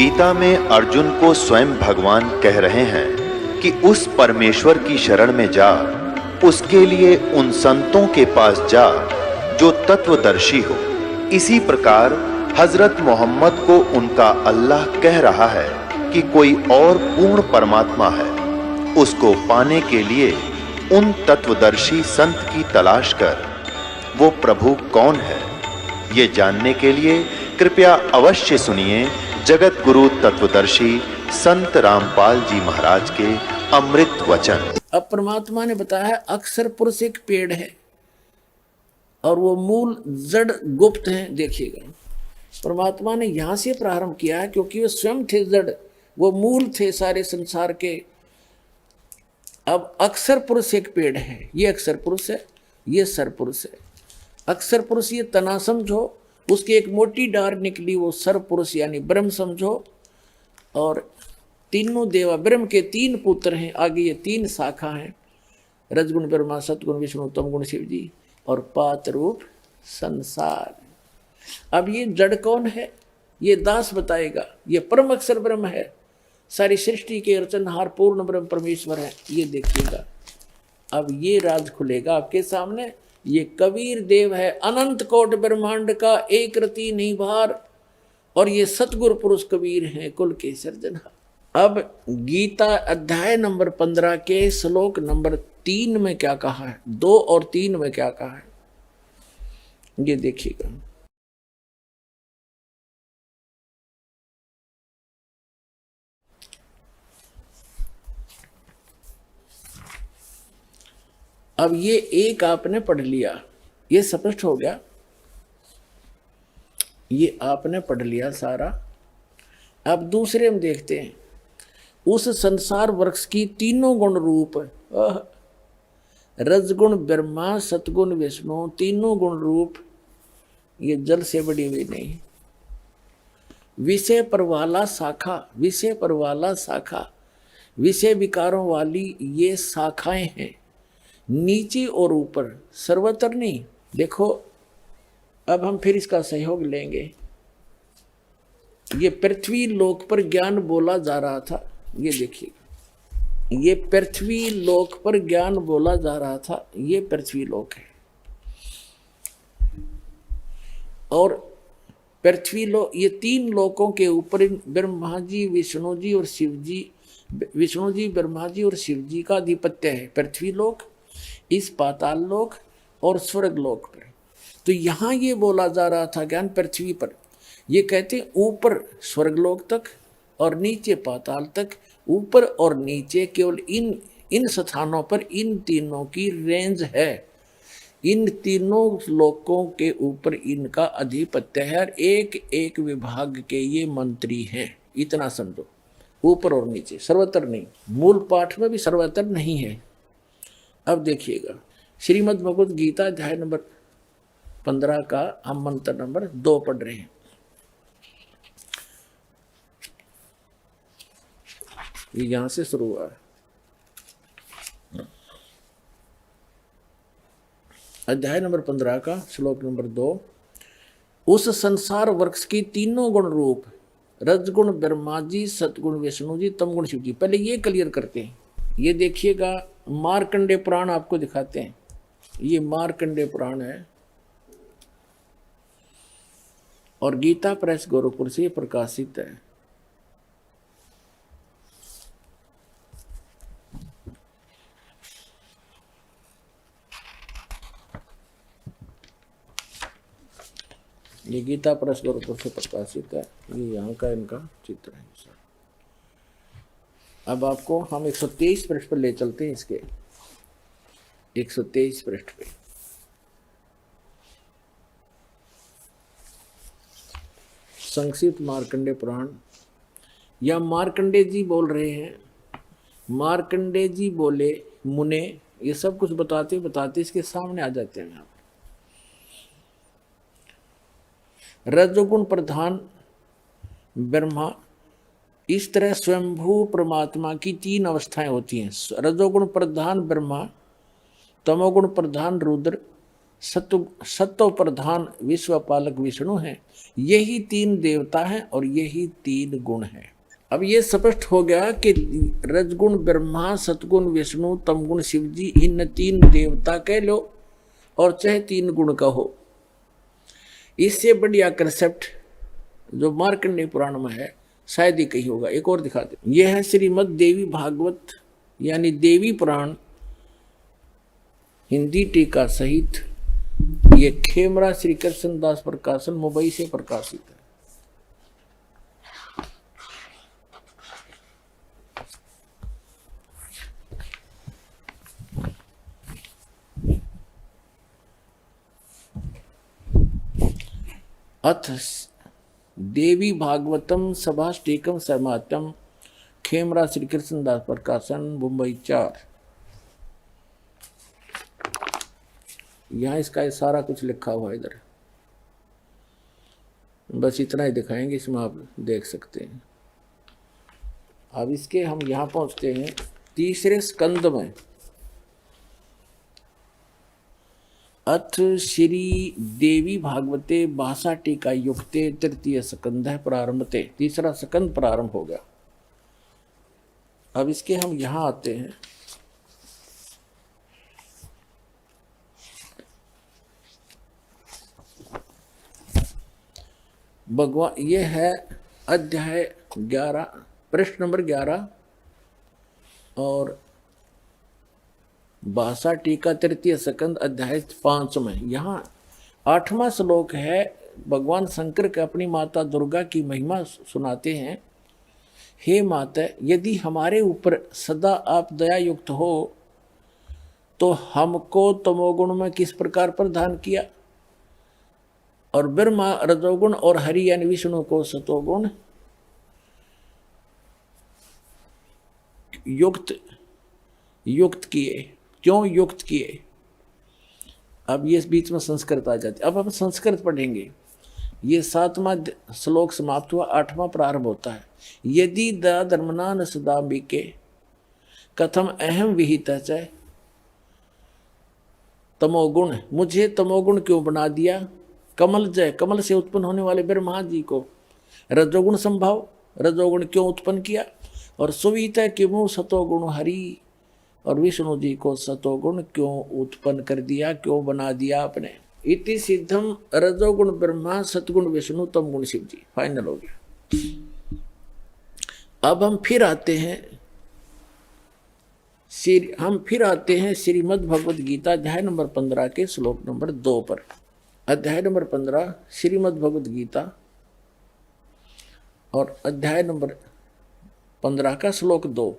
गीता में अर्जुन को स्वयं भगवान कह रहे हैं कि उस परमेश्वर की शरण में जा, उसके लिए उन संतों के पास जा जो तत्वदर्शी हो। इसी प्रकार हजरत मोहम्मद को उनका अल्लाह कह रहा है कि कोई और पूर्ण परमात्मा है, उसको पाने के लिए उन तत्वदर्शी संत की तलाश कर। वो प्रभु कौन है, ये जानने के लिए कृपया अवश्य सुनिए जगत गुरु तत्वदर्शी संत रामपाल जी महाराज के अमृत वचन। अब परमात्मा ने बताया है अक्षर पुरुष एक पेड़ है और वो मूल जड़ गुप्त है। देखिएगा, परमात्मा ने यहां से प्रारंभ किया है क्योंकि वो स्वयं थे जड़, वो मूल थे सारे संसार के। अब अक्षर पुरुष एक पेड़ है, ये अक्षर पुरुष है, ये सर पुरुष है। अक्षर पुरुष ये तना समझो, उसकी एक मोटी डार निकली वो सर पुरुष यानी ब्रह्म समझो। और तीनों देवा ब्रह्म के तीन पुत्र हैं, आगे ये तीन शाखा हैं, रजगुण ब्रह्मा, सतगुण विष्णु, तमगुण शिव जी और पात रूप संसार। अब ये जड़ कौन है, ये दास बताएगा। ये परम अक्षर ब्रह्म है, सारी सृष्टि के रचनहार पूर्ण ब्रह्म परमेश्वर है। ये देखिएगा, अब ये राज खुलेगा आपके सामने। ये कबीर देव है, अनंत कोट ब्रह्मांड का एक रति नहीं भार, और ये सतगुरु पुरुष कबीर हैं कुल के सर्जनहार। अब गीता अध्याय नंबर 15 के श्लोक नंबर 3 में क्या कहा है, 2 और 3 में क्या कहा है, ये देखिएगा। अब ये एक आपने पढ़ लिया, ये स्पष्ट हो गया, ये आपने पढ़ लिया सारा। अब दूसरे हम देखते हैं, उस संसार वृक्ष की तीनों गुण रूप, रजगुण ब्रह्मा, सतगुण विष्णु, तीनों गुण रूप, ये जल से बड़ी हुई नहीं। विषय पर वाला शाखा, विषय पर वाला शाखा, विषय विकारों वाली ये शाखाएं हैं, नीचे और ऊपर, सर्वत्र नहीं। देखो, अब हम फिर इसका सहयोग लेंगे। ये पृथ्वी लोक पर ज्ञान बोला जा रहा था, ये देखिए, ये पृथ्वी लोक पर ज्ञान बोला जा रहा था, ये पृथ्वी लोक है। और पृथ्वी लोक, ये तीन लोकों के ऊपर ब्रह्मा जी, विष्णु जी और शिव जी, विष्णु जी, ब्रह्मा जी और शिव जी का आधिपत्य है। पृथ्वी लोक, इस पाताल लोक और स्वर्ग लोक पर। तो यहां ये बोला जा रहा था ज्ञान पृथ्वी पर, ये कहते ऊपर स्वर्गलोक तक और नीचे पाताल तक। ऊपर और नीचे केवल इन स्थानों पर इन तीनों की रेंज है, इन तीनों लोकों के ऊपर इनका अधिपत्य है और एक एक विभाग के ये मंत्री हैं। इतना समझो, ऊपर और नीचे, सर्वत्र नहीं। मूल पाठ में भी सर्वत्र नहीं है। अब देखिएगा, श्रीमद् भगवद गीता अध्याय नंबर 15 का हम मंत्र नंबर 2 पढ़ रहे हैं। ये यहां से शुरू हुआ है। अध्याय नंबर 15 का श्लोक नंबर 2। उस संसार वृक्ष की तीनों गुण रूप, रजगुण ब्रह्मा जी, सतगुण विष्णु जी, तमगुण शिव जी। पहले ये क्लियर करते हैं। ये देखिएगा, मार्कंडे पुराण आपको दिखाते हैं। ये मार्कंडे पुराण है और गीता प्रेस गोरखपुर से प्रकाशित है। ये गीता प्रेस गोरखपुर से प्रकाशित है। ये यहाँ का इनका चित्र है सर। अब आपको हम 123 पृष्ठ पर ले चलते हैं। इसके 123 पृष्ठ पे संक्षिप्त मार्कंडे पुराण, या मार्कंडे जी बोल रहे हैं। मार्कंडे जी बोले, मुने, ये सब कुछ बताते बताते इसके सामने आ जाते हैं। रजोगुण प्रधान ब्रह्मा, इस तरह स्वयंभू परमात्मा की 3 अवस्थाएं होती हैं। रजोगुण प्रधान ब्रह्मा, तमोगुण प्रधान रुद्र सत्व प्रधान विश्वपालक विष्णु हैं। यही तीन देवता हैं और यही तीन गुण हैं। अब ये स्पष्ट हो गया कि रजगुण ब्रह्मा, सतगुण विष्णु, तमगुण शिव जी, इन तीन देवता कह लो और चाहे तीन गुण कहो। इससे बढ़िया कंसेप्ट जो मार्कंडेय पुराण में है शायद ही कहीं होगा। एक और दिखा दे। यह है श्रीमद् देवी भागवत यानी देवी पुराण हिंदी टीका सहित। ये खेमरा श्री कृष्ण दास प्रकाशन मुंबई से प्रकाशित है। अथ देवी भागवतम सभाष्टीकम समात्यम खेमरा श्री कृष्ण दास प्रकाशन मुंबई 4। यहाँ इसका ये सारा कुछ लिखा हुआ है इधर, बस इतना ही दिखाएंगे, इसमें आप देख सकते हैं। अब इसके हम यहाँ पहुँचते हैं तीसरे स्कंद में। अथ श्री देवी भागवते भाषा टीका युक्ते तृतीय स्कंद प्रारंभते। तीसरा स्कंद प्रारंभ हो गया। अब इसके हम यहाँ आते हैं। भगवान ये है अध्याय 11 प्रश्न नंबर 11 और भाषा टीका तृतीय स्कंद अध्याय 5 में। यहाँ 8वां श्लोक है। भगवान शंकर के अपनी माता दुर्गा की महिमा सुनाते हैं। हे माता, यदि हमारे ऊपर सदा आप दया युक्त हो तो हमको तमोगुण में किस प्रकार प्रदान किया, और ब्रह्मा रजोगुण और हरि यानी विष्णु को सतोगुण युक्त किए। क्यों युक्त किए? अब ये बीच में संस्कृत आ जाती। अब हम संस्कृत पढ़ेंगे। ये 7वां श्लोक समाप्त हुआ, 8वां प्रारंभ होता है। यदि धर्मना न सदाम्बिके कथम अहम विहित च तमोगुण, मुझे तमोगुण क्यों बना दिया? कमल जय, कमल से उत्पन्न होने वाले ब्रह्मा जी को रजोगुण संभाव, रजोगुण क्यों उत्पन्न किया? और सुविता क्यों सतोगुण हरि और विष्णु जी को सतोगुण क्यों उत्पन्न कर दिया, क्यों बना दिया आपने? इति सिद्धम रजोगुण ब्रह्मा सतगुण विष्णु तमगुण शिव जी। फाइनल हो गया। अब हम फिर आते हैं श्रीमद् भगवद गीता अध्याय नंबर 15 के श्लोक नंबर 2 पर। अध्याय नंबर 15 श्रीमद् भगवद गीता और अध्याय नंबर 15 का श्लोक 2।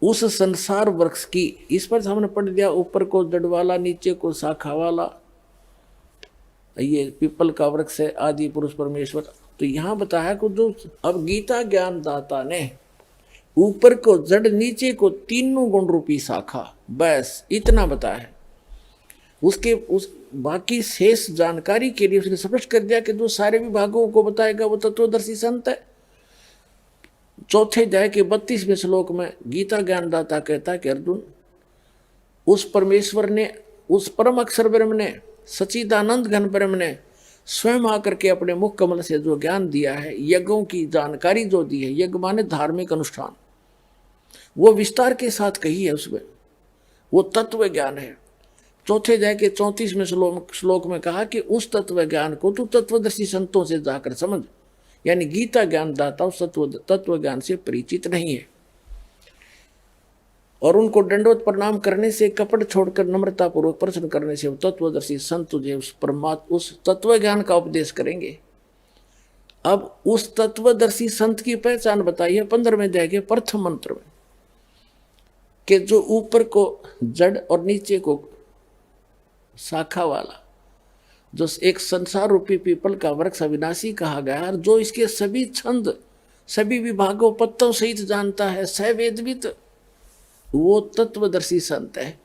उस संसार वृक्ष की, इस पर हमने पढ़ दिया, ऊपर को जड़ वाला, नीचे को शाखा वाला, ये पीपल का वृक्ष है, आदि पुरुष परमेश्वर। तो यहाँ बताया कि जो अब गीता ज्ञान दाता ने ऊपर को जड़, नीचे को तीनों गुण रूपी शाखा, बस इतना बताया है। उसके उस बाकी शेष जानकारी के लिए उसने स्पष्ट कर दिया कि जो सारे विभागों को बताएगा वो तत्वदर्शी संत है। चौथे अध्याय के 32वें श्लोक में गीता ज्ञानदाता कहता है कि अर्जुन, उस परमेश्वर ने, उस परम अक्षर ब्रह्म ने, सच्चिदानंद घन ब्रह्म ने स्वयं आकर के अपने मुख कमल से जो ज्ञान दिया है, यज्ञों की जानकारी जो दी है, यज्ञ माने धार्मिक अनुष्ठान, वो विस्तार के साथ कही है। उसमें वो तत्व ज्ञान है। चौथे अध्याय के 34वें श्लोक में कहा कि उस तत्व ज्ञान को तू तत्वदर्शी संतों से जाकर समझ, यानी गीता ज्ञान दाता तत्व ज्ञान से परिचित नहीं है और उनको दंडवत प्रणाम करने से, कपट छोड़कर नम्रता पूर्वक प्रश्न करने से तत्वदर्शी संत तुझे उस तत्व ज्ञान का उपदेश करेंगे। अब उस तत्वदर्शी संत की पहचान बताई है 15वें अध्याय के प्रथम मंत्र में, कि जो ऊपर को जड़ और नीचे को शाखा वाला, जो एक संसार रूपी पीपल का वृक्ष अविनाशी कहा गया है, जो इसके सभी छंद, सभी विभागों, पत्तों सहित जानता है, सवेदवित, वो तत्वदर्शी संत है।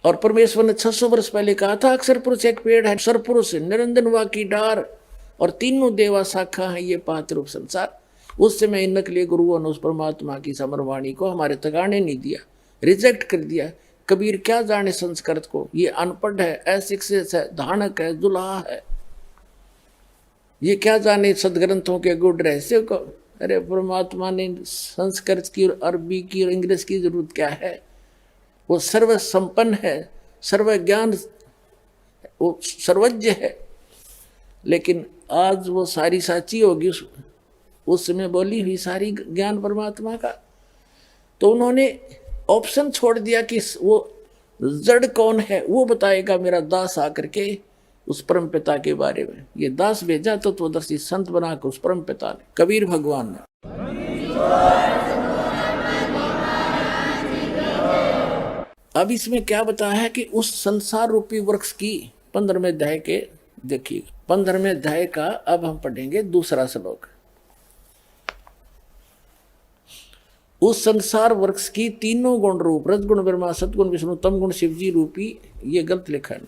और परमेश्वर ने 600 वर्ष पहले कहा था, अक्षर पुरुष एक पेड़ है, सरपुरुष निरंजन वा की डार और तीनों देवा शाखा है, ये पात्र रूप संसार। उस समय इन नकली गुरुओं ने उस परमात्मा की समरवाणी को हमारे तक आने नहीं दिया, रिजेक्ट कर दिया। कबीर क्या जाने संस्कृत को, ये अनपढ़ है, अशिक्षित है, धानक है, दुल्हा है, ये क्या जाने सदग्रंथों के गुण रहस्य को। अरे परमात्मा ने संस्कृत की और अरबी की और इंग्लिश की जरूरत क्या है, वो सर्व संपन्न है, सर्व ज्ञान, वो सर्वज्ञ है। लेकिन आज वो सारी साची होगी उस समय बोली हुई सारी ज्ञान परमात्मा का। तो उन्होंने ऑप्शन छोड़ दिया कि वो जड़ कौन है वो बताएगा मेरा दास आकर के उस परम पिता के बारे में। ये दास भेजा तो तत्वदर्शी संत बना के उस परम पिता ने, कबीर भगवान ने। अब इसमें क्या बताया है कि उस संसार रूपी वृक्ष की 15वें अध्याय के, देखिए 15वें अध्याय का अब हम पढ़ेंगे दूसरा श्लोक। उस संसार वृक्ष की तीनों गुण रूप, रजगुण ब्रह्मा, सतगुण विष्णु, तम गुण शिवजी रूपी, ये गलत लिखा है,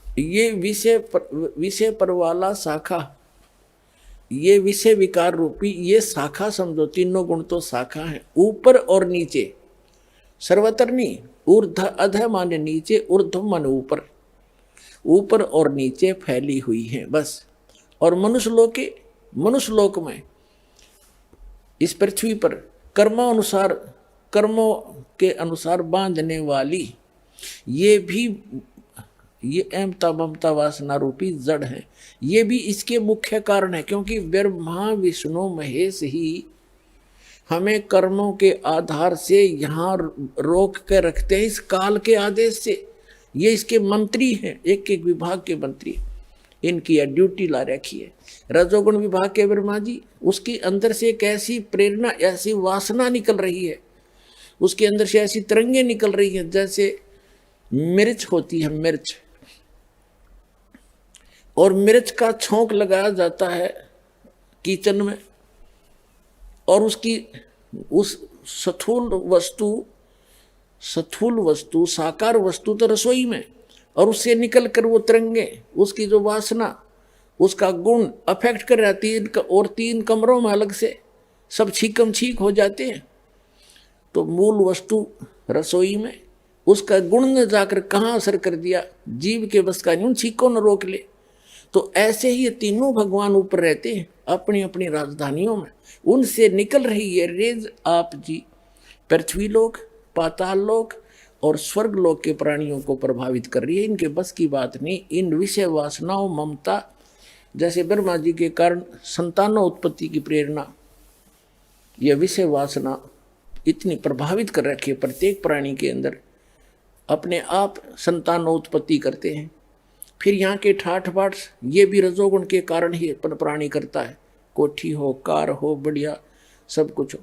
ये विषय पर वाला शाखा, ये विषय विकार रूपी ये शाखा समझो। तीनों गुण तो शाखा है, ऊपर और नीचे, सर्वत्र नहीं, ऊर्ध अध माने नीचे, ऊर्ध्व माने ऊपर, ऊपर और नीचे फैली हुई है बस। और मनुष्य लोक में इस पृथ्वी पर कर्मों के अनुसार बांधने वाली ये अहमता ममता वासना रूपी जड़ है। ये भी इसके मुख्य कारण है, क्योंकि ब्रह्मा विष्णु महेश ही हमें कर्मों के आधार से यहाँ रोक के रखते हैं, इस काल के आदेश से। ये इसके मंत्री हैं, एक एक विभाग के मंत्री, इनकी ड्यूटी ला रखी है। रजोगुण विभाग के ब्रह्मा जी, उसके अंदर से एक ऐसी प्रेरणा, ऐसी वासना निकल रही है, उसके अंदर से ऐसी तरंगे निकल रही है जैसे मिर्च होती है, मिर्च, और मिर्च का छोंक लगाया जाता है किचन में, और उसकी उस स्थूल वस्तु साकार वस्तु तो रसोई में, और उससे निकल कर वो तरंगे, उसकी जो वासना, उसका गुण अफेक्ट कर जाती है, और 3 कमरों में अलग से सब छीकम छीक हो जाते हैं। तो मूल वस्तु रसोई में, उसका गुण ने जाकर कहाँ असर कर दिया, जीव के बस का नहीं, छीकों न रोक ले। तो ऐसे ही ये तीनों भगवान ऊपर रहते हैं अपनी अपनी राजधानियों में, उनसे निकल रही है रेज आप जी पृथ्वी लोक, पाताल लोक और स्वर्ग लोक के प्राणियों को प्रभावित कर रही है। इनके बस की बात नहीं। इन विषय वासनाओं, ममता, जैसे ब्रह्मा जी के कारण संतानों उत्पत्ति की प्रेरणा, यह विषय वासना इतनी प्रभावित कर रखी है प्रत्येक प्राणी के अंदर, अपने आप संतानों उत्पत्ति करते हैं। फिर यहाँ के ठाठ बाट, ये भी रजोगुण के कारण ही प्राणी करता है, कोठी हो, कार हो, बढ़िया सब कुछ हो।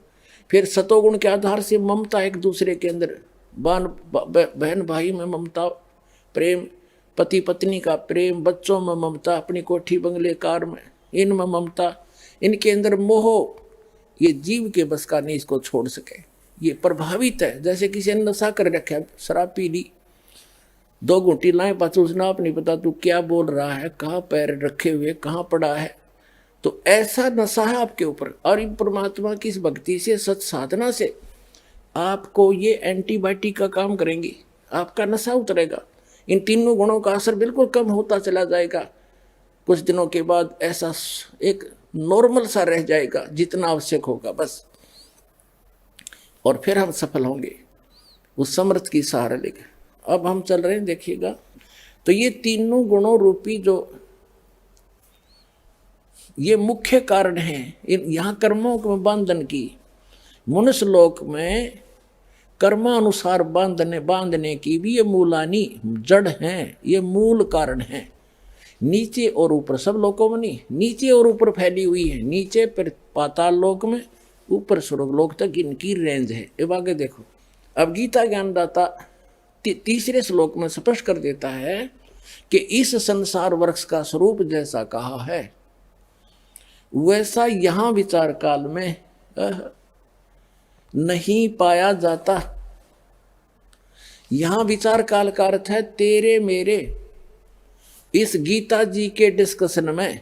फिर सतोगुण के आधार से ममता, एक दूसरे के अंदर बहन भाई में ममता, प्रेम, पति पत्नी का प्रेम, बच्चों में ममता, अपनी कोठी बंगले कार में इनमें ममता, इनके अंदर मोह, ये जीव के बस का नहीं इसको छोड़ सके। ये प्रभावित है, जैसे किसी ने नशा कर रखा है, शराब पी ली, 2 घूंटी लाए, पाछू उसने आप नहीं पता तू क्या बोल रहा है, कहाँ पैर रखे हुए, कहाँ पड़ा है। तो ऐसा नशा है आपके ऊपर। और इन परमात्मा की इस भक्ति से, सत साधना से आपको ये एंटीबायोटिक का काम करेंगी, आपका नशा उतरेगा, इन तीनों गुणों का असर बिल्कुल कम होता चला जाएगा। कुछ दिनों के बाद ऐसा एक नॉर्मल सा रह जाएगा जितना आवश्यक होगा बस, और फिर हम सफल होंगे उस समर्थ की सहारा लेकर। अब हम चल रहे हैं, देखिएगा। तो ये तीनों गुणों रूपी जो ये मुख्य कारण हैं यहाँ कर्मों के बंधन की। मनुष्य लोक में कर्मानुसार बांधने की भी ये मूलानी जड़ हैं, ये मूल कारण हैं। नीचे और ऊपर, सब लोकों में नहीं, नीचे और ऊपर फैली हुई है। नीचे पाताल लोक में, ऊपर स्वर्ग लोक तक इनकी रेंज है। अब आगे देखो, अब गीता ज्ञानदाता तीसरे श्लोक में स्पष्ट कर देता है कि इस संसार वृक्ष का स्वरूप जैसा कहा है वैसा यहाँ विचार काल में नहीं पाया जाता। यहाँ विचार काल का अर्थ है तेरे मेरे इस गीता जी के डिस्कशन में,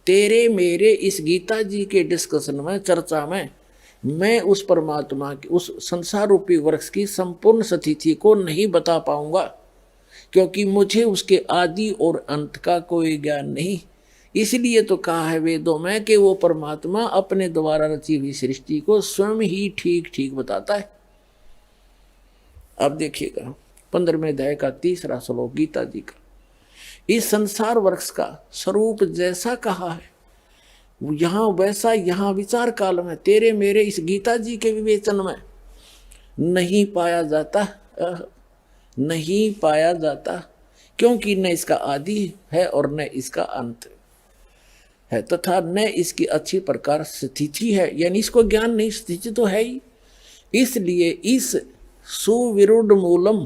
तेरे मेरे इस गीता जी के डिस्कशन में, चर्चा में मैं उस परमात्मा की, उस संसार रूपी वृक्ष की संपूर्ण स्थिति को नहीं बता पाऊंगा, क्योंकि मुझे उसके आदि और अंत का कोई ज्ञान नहीं। इसलिए तो कहा है वेदों में कि वो परमात्मा अपने द्वारा रची हुई सृष्टि को स्वयं ही ठीक ठीक बताता है। अब देखिएगा 15वें अध्याय का 3रा श्लोक गीता जी का। इस संसार वृक्ष का स्वरूप जैसा कहा है यहाँ वैसा यहाँ विचार काल में तेरे मेरे इस गीता जी के विवेचन में नहीं पाया जाता, नहीं पाया जाता, क्योंकि न इसका आदि है और न इसका अंत है, तथा न इसकी अच्छी प्रकार स्थिति है, यानी इसको ज्ञान नहीं, स्थिति तो है ही। इसलिए इस सुविरुद्ध मूलम,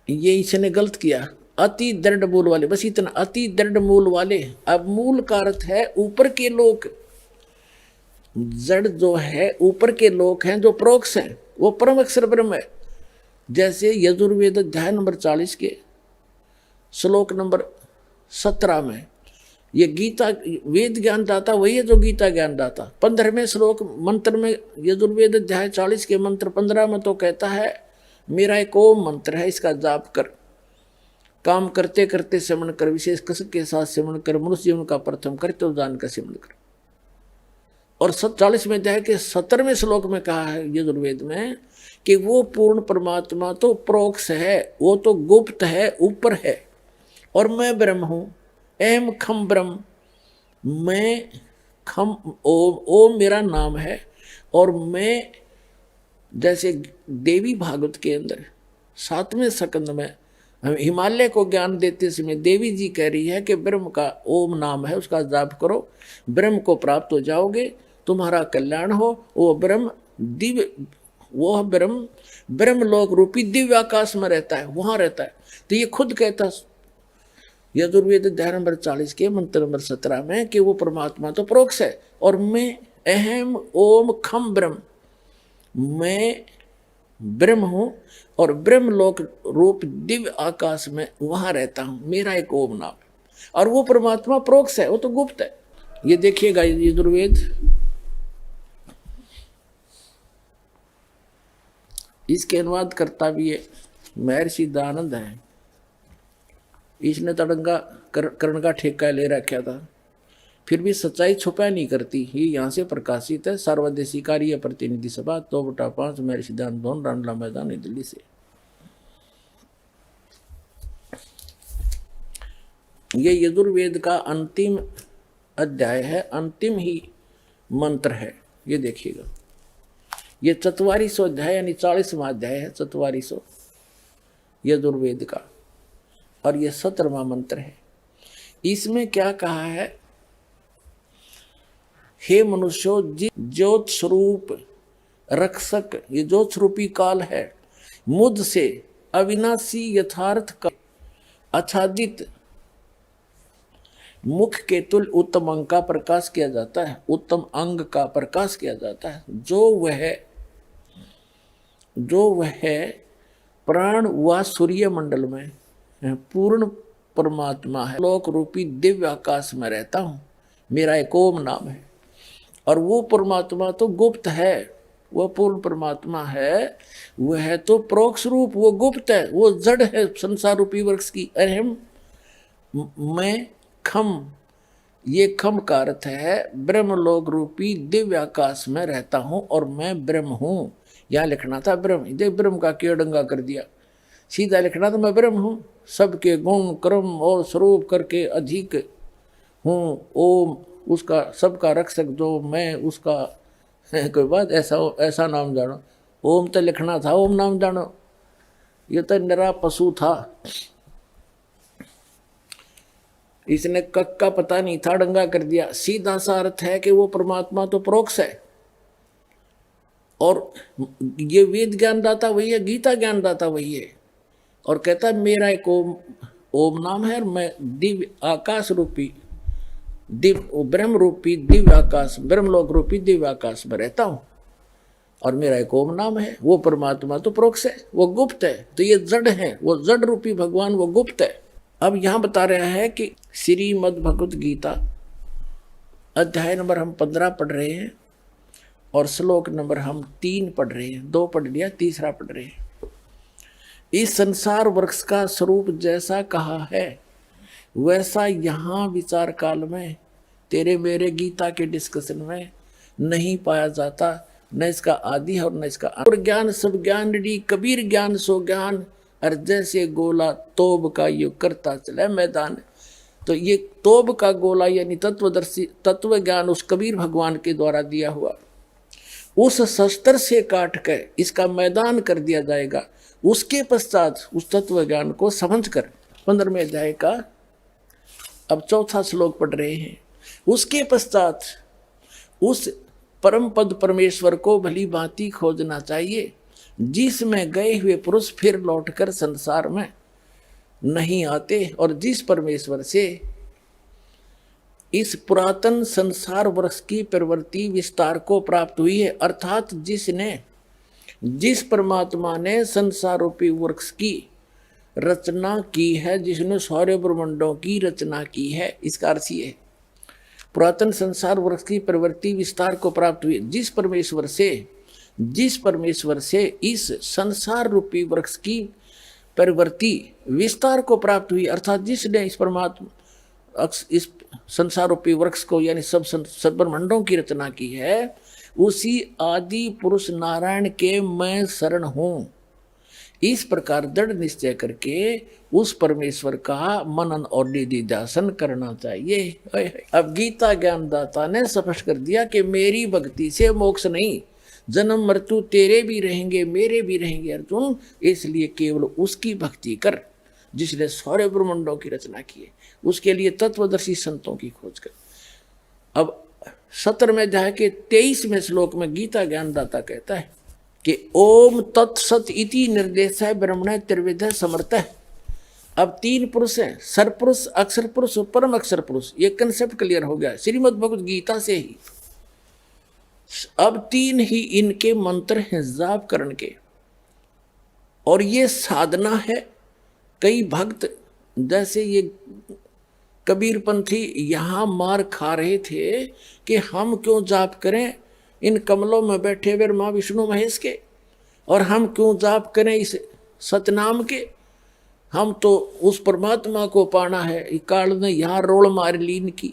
ये इसने गलत किया, अति दृढ़ मूल वाले, बस इतना, अति दृढ़ मूल वाले। अब मूल का अर्थ है ऊपर के लोक, जड़ जो है ऊपर के लोक हैं जो प्रोक्ष हैं, वो परम अक्षर ब्रह्म है। जैसे यजुर्वेद अध्याय नंबर 40 के श्लोक नंबर 17 में ये गीता वेद ज्ञान दाता वही है जो गीता ज्ञान दाता। 15वें श्लोक मंत्र में यजुर्वेद अध्याय 40 के मंत्र 15 में तो कहता है मेरा एक ओम मंत्र है, इसका जाप कर, काम करते करते सिमरण कर, विशेष कसक के साथ सिमरण कर, मनुष्य जीवन का प्रथम कर तो जान का सिमरण कर। और 40वें अध्याय के 17वें श्लोक में कहा है यजुर्वेद में कि वो पूर्ण परमात्मा तो प्रोक्ष है, वो तो गुप्त है, ऊपर है, और मैं ब्रह्म हूं, एम खम ब्रह्म, मैं खम ओम, ओम मेरा नाम है। और मैं जैसे देवी भागवत के अंदर 7वें स्कंद में हिमालय को ज्ञान देते समय देवी जी कह रही है कि ब्रह्म का ओम नाम है, उसका जाप करो, ब्रह्म को प्राप्त हो जाओगे, तुम्हारा कल्याण हो। वो ब्रह्म दिव्य, वो ब्रह्म ब्रह्मलोक रूपी दिव्य आकाश में रहता है, वहां रहता है। तो ये खुद कहता यजुर्वेद अध्याय नंबर 40 के मंत्र नंबर 17 में कि वो परमात्मा तो प्रोक्ष है, और मैं अहम ओम खम ब्रह्म, मैं ब्रह्म हूं और ब्रह्मलोक रूप दिव्य आकाश में वहां रहता हूं, मेरा एक ओम नाम है। और वो परमात्मा प्रोक्ष है, वो तो गुप्त है। ये देखिएगा यजुर्वेद, इसके अनुवाद करता भी है महर्षि दयानंद है। इसने तड़ंगा कर्ण का ठेका ले रखा था, फिर भी सच्चाई छुपा नहीं करती। ये यहाँ से प्रकाशित है, सर्वदेशीकार्य प्रतिनिधि सभा 2/5 महर्षि दयानंद भवन, रांडला मैदान, नई दिल्ली से। ये यजुर्वेद का अंतिम अध्याय है, अंतिम ही मंत्र है। ये देखिएगा, ये 4400 अध्याय यानी 40वां अध्याय है, 4400 यजुर्वेद का, और ये 17वां मंत्र है। इसमें क्या कहा है, हे मनुष्यो, ज्योत स्वरूप रक्षक, ये ज्योत स्वरूपी काल है, मुझ से अविनाशी यथार्थ का आच्छादित मुख के तुल्य उत्तम अंग का प्रकाश किया जाता है, उत्तम अंग का प्रकाश किया जाता है। जो वह प्राण व सूर्य मंडल में पूर्ण परमात्मा है, लोक रूपी दिव्य आकाश में रहता हूं, मेरा एक ओम नाम है। और वो परमात्मा तो गुप्त है, वह पूर्ण परमात्मा है, वह तो प्रोक्ष रूप, वो गुप्त है, वो जड़ है संसार रूपी वृक्ष की। अहम मैं खम, ये खम का अर्थ है ब्रह्मलोक रूपी दिव्य आकाश में रहता हूं और मैं ब्रह्म हूं। यहां लिखना था ब्रह्म, इधर ब्रह्म का केडंगा कर दिया, सीधा लिखना था मैं ब्रह्म हूं, सबके गुण क्रम और स्वरूप करके अधिक हूं, ओम उसका सबका रक्षक जो मैं उसका कोई बात ऐसा नाम जानो। ओम तो लिखना था ओम नाम जानो, ये तो निरा पशु था, इसने कक का पता नहीं था, डंगा कर दिया। सीधा सा अर्थ है कि वो परमात्मा तो प्रोक्ष है, और ये वेद ज्ञान दाता वही है, गीता ज्ञान दाता वही है, और कहता है मेरा एक ओम नाम है, और मैं दिव्य आकाश रूपी ब्रह्म रूपी दिव्य आकाश, ब्रह्मलोक रूपी दिव्य आकाश में रहता हूं, और मेरा एक ओम नाम है। वो परमात्मा तो प्रोक्ष है, वो गुप्त है। तो ये जड़ है, वो जड़ रूपी भगवान वो गुप्त है। अब यहां बता रहा है कि श्रीमद् भगवत गीता अध्याय नंबर हम 15 पढ़ रहे हैं और श्लोक नंबर हम 3 पढ़ रहे हैं। 2 पढ़ लिया, तीसरा पढ़ रहे हैं। इस संसार वृक्ष का स्वरूप जैसा कहा है वैसा यहाँ विचार काल में तेरे मेरे गीता के डिस्कशन में नहीं पाया जाता, न इसका आदि है और न इसका और ज्ञान सब ज्ञान डी कबीर ज्ञान सो ज्ञान, और जैसे गोला तोब का युग करता चले मैदान। तो ये तोब का गोला यानी तत्वदर्शी तत्व ज्ञान उस कबीर भगवान के द्वारा दिया हुआ, उस शस्त्र से काट कर इसका मैदान कर दिया जाएगा। उसके पश्चात उस तत्व ज्ञान को समझ कर 15वें अध्याय का अब 4था श्लोक पढ़ रहे हैं। उसके पश्चात उस परम पद परमेश्वर को भली भांति खोजना चाहिए जिसमें गए हुए पुरुष फिर लौटकर संसार में नहीं आते, और जिस परमेश्वर से इस पुरातन संसार वृक्ष की प्रवृत्ति विस्तार को प्राप्त हुई है, अर्थात जिस परमात्मा ने संसार रूपी वृक्ष की रचना की है, जिसने सारे ब्रह्मांडों की रचना की है। इसका अर्थ ये है पुरातन संसार वृक्ष की प्रवृत्ति विस्तार को प्राप्त हुई, जिस परमेश्वर से इस संसार रूपी वृक्ष की प्रवृत्ति विस्तार को प्राप्त हुई, अर्थात जिसने इस परमात्मा इस संसार रूपी वृक्ष को यानी सब ब्रह्मांडों की रचना की है, उसी आदि पुरुष नारायण के मैं शरण हूँ। इस प्रकार दृढ़ निश्चय करके उस परमेश्वर का मनन और निधिध्यासन करना चाहिए। अब गीता ज्ञानदाता ने स्पष्ट कर दिया कि मेरी भक्ति से मोक्ष नहीं, जन्म मृत्यु तेरे भी रहेंगे मेरे भी रहेंगे अर्जुन, इसलिए केवल उसकी भक्ति कर जिसने सारे ब्रह्मांडों की रचना की है। उसके लिए तत्वदर्शी संतों की खोज कर। अब 17वें अध्याय के 23वें श्लोक में गीता ज्ञानदाता कहता है कि ओम तत्सत इति निर्देश है ब्रह्मण त्रिविध समर्थ है। अब 3 पुरुष हैं, सरपुरुष, अक्षर पुरुष और परम अक्षर पुरुष। ये कंसेप्ट क्लियर हो गया श्रीमद् भगवद गीता से ही। अब 3 ही इनके मंत्र हैं जाप करण के, और ये साधना है। कई भक्त जैसे ये कबीरपंथी यहाँ मार खा रहे थे कि हम क्यों जाप करें इन कमलों में बैठे हुए माँ विष्णु महेश के, और हम क्यों जाप करें इस सतनाम के, हम तो उस परमात्मा को पाना है। काल ने यहाँ रोल मार ली इनकी,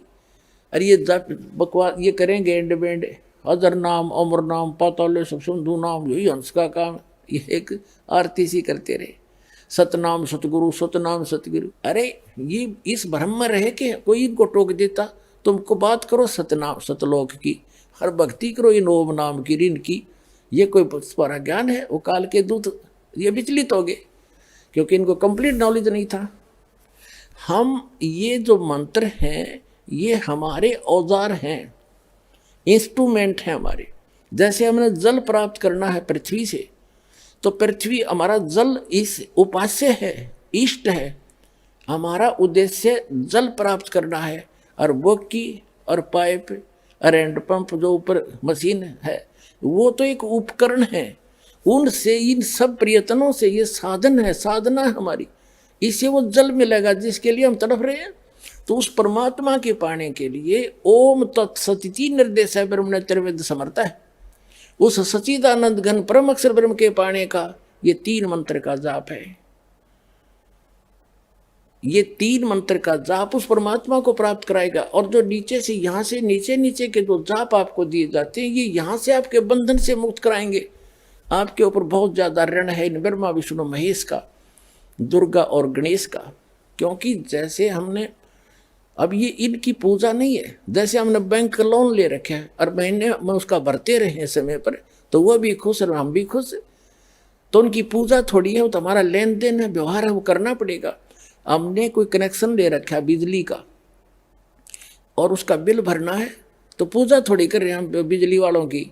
अरे ये जाप बकवास ये करेंगे एंड बेंड अदर नाम अमर नाम पाताल सब सिंधु नाम, यही हंस का काम। ये एक आरती सी करते रहे, सतनाम सतगुरु सतनाम सतगुरु। अरे ये इस भ्रम में रहे कि कोई इनको टोक देता, तुमको बात करो सतनाम सतलोक की, हर भक्ति करो इन ओम नाम की ऋण की। ये कोई सारा ज्ञान है? वो काल के दूत ये विचलित हो गए क्योंकि इनको कंप्लीट नॉलेज नहीं था। हम ये जो मंत्र हैं ये हमारे औजार हैं, इंस्ट्रूमेंट हैं हमारे। जैसे हमने जल प्राप्त करना है पृथ्वी से, तो पृथ्वी हमारा जल इस उपास्य है, इष्ट है। हमारा उद्देश्य जल प्राप्त करना है, और वो की और पाइप और हैंड पंप जो ऊपर मशीन है वो तो एक उपकरण है। उनसे इन सब प्रयत्नों से ये साधन है, साधना है हमारी, इससे वो जल मिलेगा जिसके लिए हम तड़प रहे हैं। तो उस परमात्मा के पाने के लिए ओम तत्सति निर्देश है ब्रह्मण त्रिविध समर्थ है। उस सच्चिदानंद घन परम अक्षर ब्रह्म के पाने का ये 3 मंत्र का जाप है। ये 3 मंत्र का जाप उस परमात्मा को प्राप्त कराएगा। और जो नीचे से यहाँ से नीचे के जो जाप आपको दिए जाते हैं ये यहाँ से आपके बंधन से मुक्त कराएंगे। आपके ऊपर बहुत ज्यादा ऋण है इन ब्रह्मा विष्णु महेश का, दुर्गा और गणेश का। क्योंकि जैसे हमने अब ये इनकी पूजा नहीं है, जैसे हमने बैंक का लोन ले रखे है और महीने में उसका भरते रहे समय पर, तो वो भी खुश और हम भी खुश। तो उनकी पूजा थोड़ी है, वो तो हमारा लेन देन है, व्यवहार है, वो करना पड़ेगा। हमने कोई कनेक्शन ले रखा है बिजली का और उसका बिल भरना है, तो पूजा थोड़ी कर रहे हैं हम बिजली वालों की।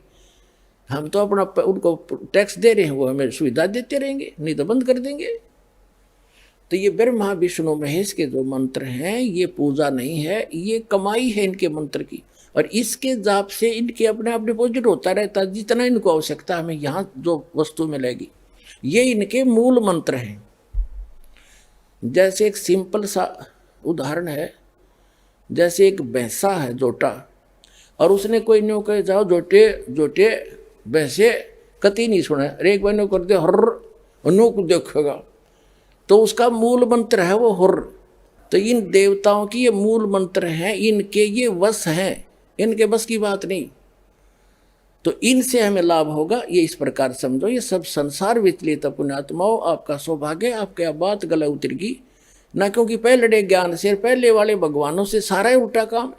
हम तो अपना उनको टैक्स दे रहे हैं, वो हमें सुविधा देते रहेंगे, नहीं तो बंद कर देंगे। तो ये ब्रह्मा विष्णु महेश के जो मंत्र हैं ये पूजा नहीं है, ये कमाई है इनके मंत्र की। और इसके जाप से इनके अपने आप डिपॉजिट होता रहता है, जितना इनको आवश्यकता हमें यहाँ जो वस्तु मिलेगी। ये इनके मूल मंत्र हैं। जैसे एक सिंपल सा उदाहरण है, जैसे एक भैंसा है जोटा, और उसने कोई न्यू कहे जाओ जोटे जोटे वैसे कति नहीं सुना, अरे एक बार न्यू कर दे हर नो को देखेगा, तो उसका मूल मंत्र है वो हुर। तो इन देवताओं की ये मूल मंत्र हैं, इनके ये वश हैं, इनके बस की बात नहीं। तो इनसे हमें लाभ होगा, ये इस प्रकार समझो। ये सब संसार विचलित पुण्यात्माओं, आपका सौभाग्य, आपके बात गला उतरेगी ना, क्योंकि पहले ज्ञान से पहले वाले भगवानों से सारा ही उल्टा काम।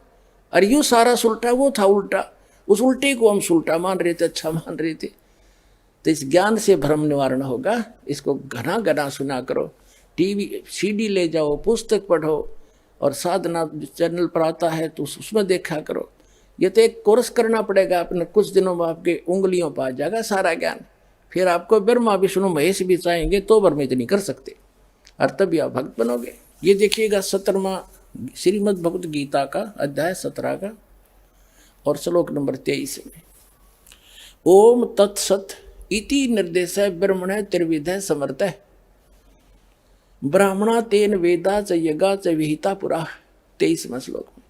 और यूँ सारा सुलटा, वो था उल्टा, उस उल्टे को हम सुलटा मान रहे थे, अच्छा मान रहे थे। तो इस ज्ञान से भ्रम निवारण होगा। इसको घना घना सुना करो, टीवी सीडी ले जाओ, पुस्तक पढ़ो, और साधना चैनल पर आता है तो उसमें देखा करो। ये तो एक कोर्स करना पड़ेगा, अपने कुछ दिनों में आपके उंगलियों पर आ जाएगा सारा ज्ञान। फिर आपको ब्रह्मा विष्णु महेश भी चाहेंगे तो भ्रमित नहीं कर सकते, और तभी आप भक्त बनोगे। ये देखिएगा 17वां श्रीमद् भगवत गीता का अध्याय 17 का और श्लोक नंबर 23 में, ओम तत्सत इति निर्देश ब्रह्मण त्रिविध समर्थ ब्राह्मणा तेन वेदा च यज्ञा च विहिता पुरा। 23वां श्लोक में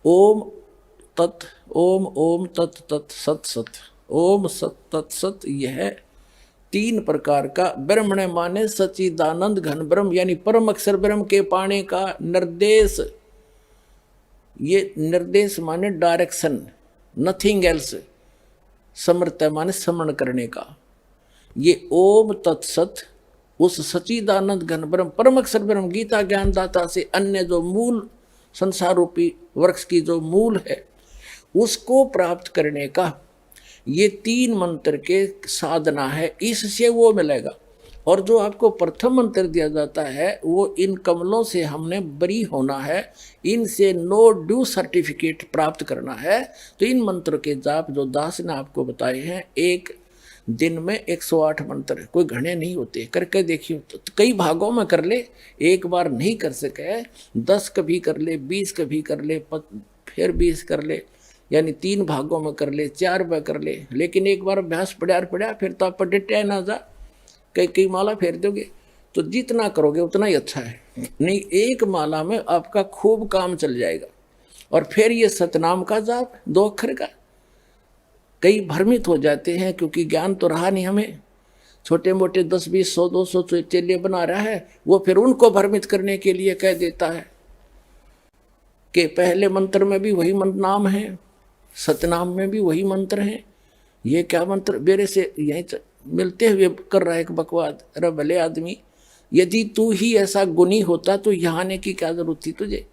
ओम तत् ओम ओम तत् तत् सत सत ओम सत तत् सत, यह 3 प्रकार का ब्रह्मण माने सच्चिदानंद घन ब्रह्म, यानी परम अक्षर ब्रह्म के पाने का निर्देश। ये निर्देश माने डायरेक्शन, नथिंग एल्स। समर्थ माने समरण करने का। ये ओम तत्सत उस सच्चिदानंद घन ब्रह्म परम अक्षर ब्रह्म गीता ज्ञानदाता से अन्य जो मूल संसार रूपी वृक्ष की जो मूल है उसको प्राप्त करने का ये 3 मंत्र के साधना है, इससे वो मिलेगा। और जो आपको प्रथम मंत्र दिया जाता है वो इन कमलों से हमने बरी होना है, इनसे नो ड्यू सर्टिफिकेट प्राप्त करना है। तो इन मंत्रों के जाप जो दास ने आपको बताए हैं, एक दिन में 108 मंत्र, कोई घने नहीं होते, करके देखिए। तो कई भागों में कर ले, एक बार नहीं कर सके 10 कभी कर ले, 20 कभी कर ले, फिर 20 कर ले, यानी 3 भागों में कर ले, 4 में कर ले। लेकिन एक बार अभ्यास पड़ा फिर तो आप डिटे ना जा, कई माला फेर दोगे। तो जितना करोगे उतना ही अच्छा है, नहीं एक माला में आपका खूब काम चल जाएगा। और फिर ये सतनाम का जाप 2 अक्षर का, कई भ्रमित हो जाते हैं क्योंकि ज्ञान तो रहा नहीं हमें। छोटे मोटे 10 20 100 200 चेले बना रहा है, वो फिर उनको भ्रमित करने के लिए कह देता है कि पहले मंत्र में भी वही नाम है, सतनाम में भी वही मंत्र है। ये क्या मंत्र मेरे से यहीं मिलते हुए कर रहा है एक बकवाद। अरे भले आदमी, यदि तू ही ऐसा गुणी होता तो यहाँ आने की क्या जरूरत थी तुझे।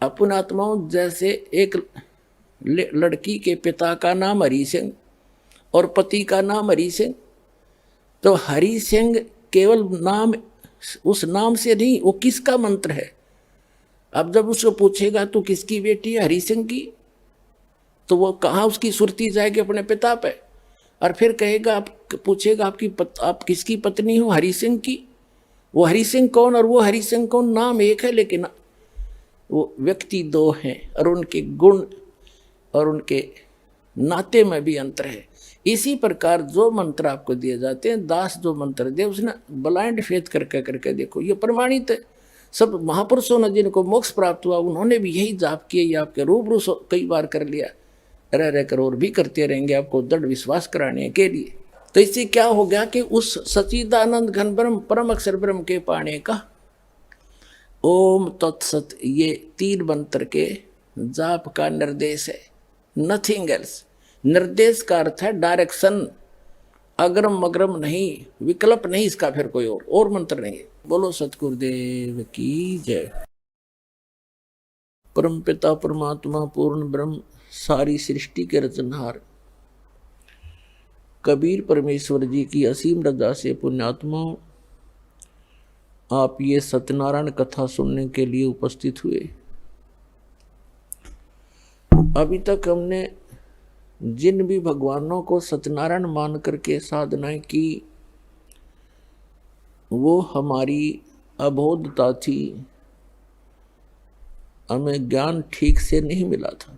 अपन आत्माओं, जैसे एक लड़की के पिता का नाम हरि सिंह और पति का नाम हरि सिंह, तो हरि सिंह केवल नाम, उस नाम से नहीं, वो किसका मंत्र है। अब जब उसको पूछेगा तो किसकी बेटी है, हरि सिंह की, तो वो कहाँ उसकी सुरती जाएगी अपने पिता पे। और फिर कहेगा, आप पूछेगा आप किसकी पत्नी हो, हरि सिंह की। वो हरि सिंह कौन और वो हरि सिंह कौन, नाम एक है लेकिन वो व्यक्ति 2 हैं, और उनके गुण और उनके नाते में भी अंतर है। इसी प्रकार जो मंत्र आपको दिए जाते हैं, दास जो मंत्र दे उसने ब्लाइंड फेथ करके देखो, ये प्रमाणित है। सब महापुरुषों ने जिनको मोक्ष प्राप्त हुआ उन्होंने भी यही जाप किया। ये आपके रूबरू कई बार कर लिया, रह कर और भी करते रहेंगे आपको दृढ़ विश्वास कराने के लिए। तो इससे क्या हो गया कि उस सच्चिदानंद घन ब्रह्म परम अक्षर ब्रह्म के पाने का ओम तत्सत, ये 3 मंत्र के जाप का निर्देश है, नथिंग एल्स। निर्देश का अर्थ है डायरेक्शन, अग्रम मग्रम नहीं, विकल्प नहीं इसका, फिर कोई और मंत्र नहीं है। बोलो सतगुरुदेव की जय। परम पिता परमात्मा पूर्ण ब्रह्म सारी सृष्टि के रचनहार कबीर परमेश्वर जी की असीम रजा से पुण्यात्माओं, आप ये सत्यनारायण कथा सुनने के लिए उपस्थित हुए। अभी तक हमने जिन भी भगवानों को सत्यनारायण मान करके साधनाएं की, वो हमारी अबोधता थी, हमें ज्ञान ठीक से नहीं मिला था।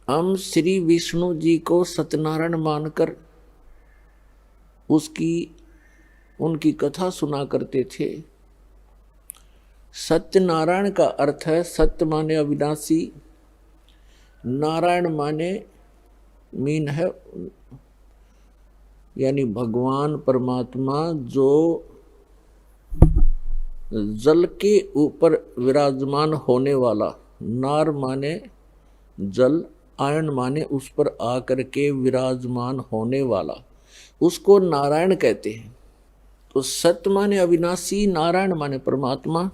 हम श्री विष्णु जी को सत्यनारायण मानकर उनकी कथा सुना करते थे। सत्यनारायण का अर्थ है सत्य माने अविनाशी, नारायण माने मीन है यानी भगवान परमात्मा जो जल के ऊपर विराजमान होने वाला। नार माने जल, आयन माने उस पर आकर के विराजमान होने वाला, उसको नारायण कहते हैं। तो सत्य माने अविनाशी, नारायण माने परमात्मा,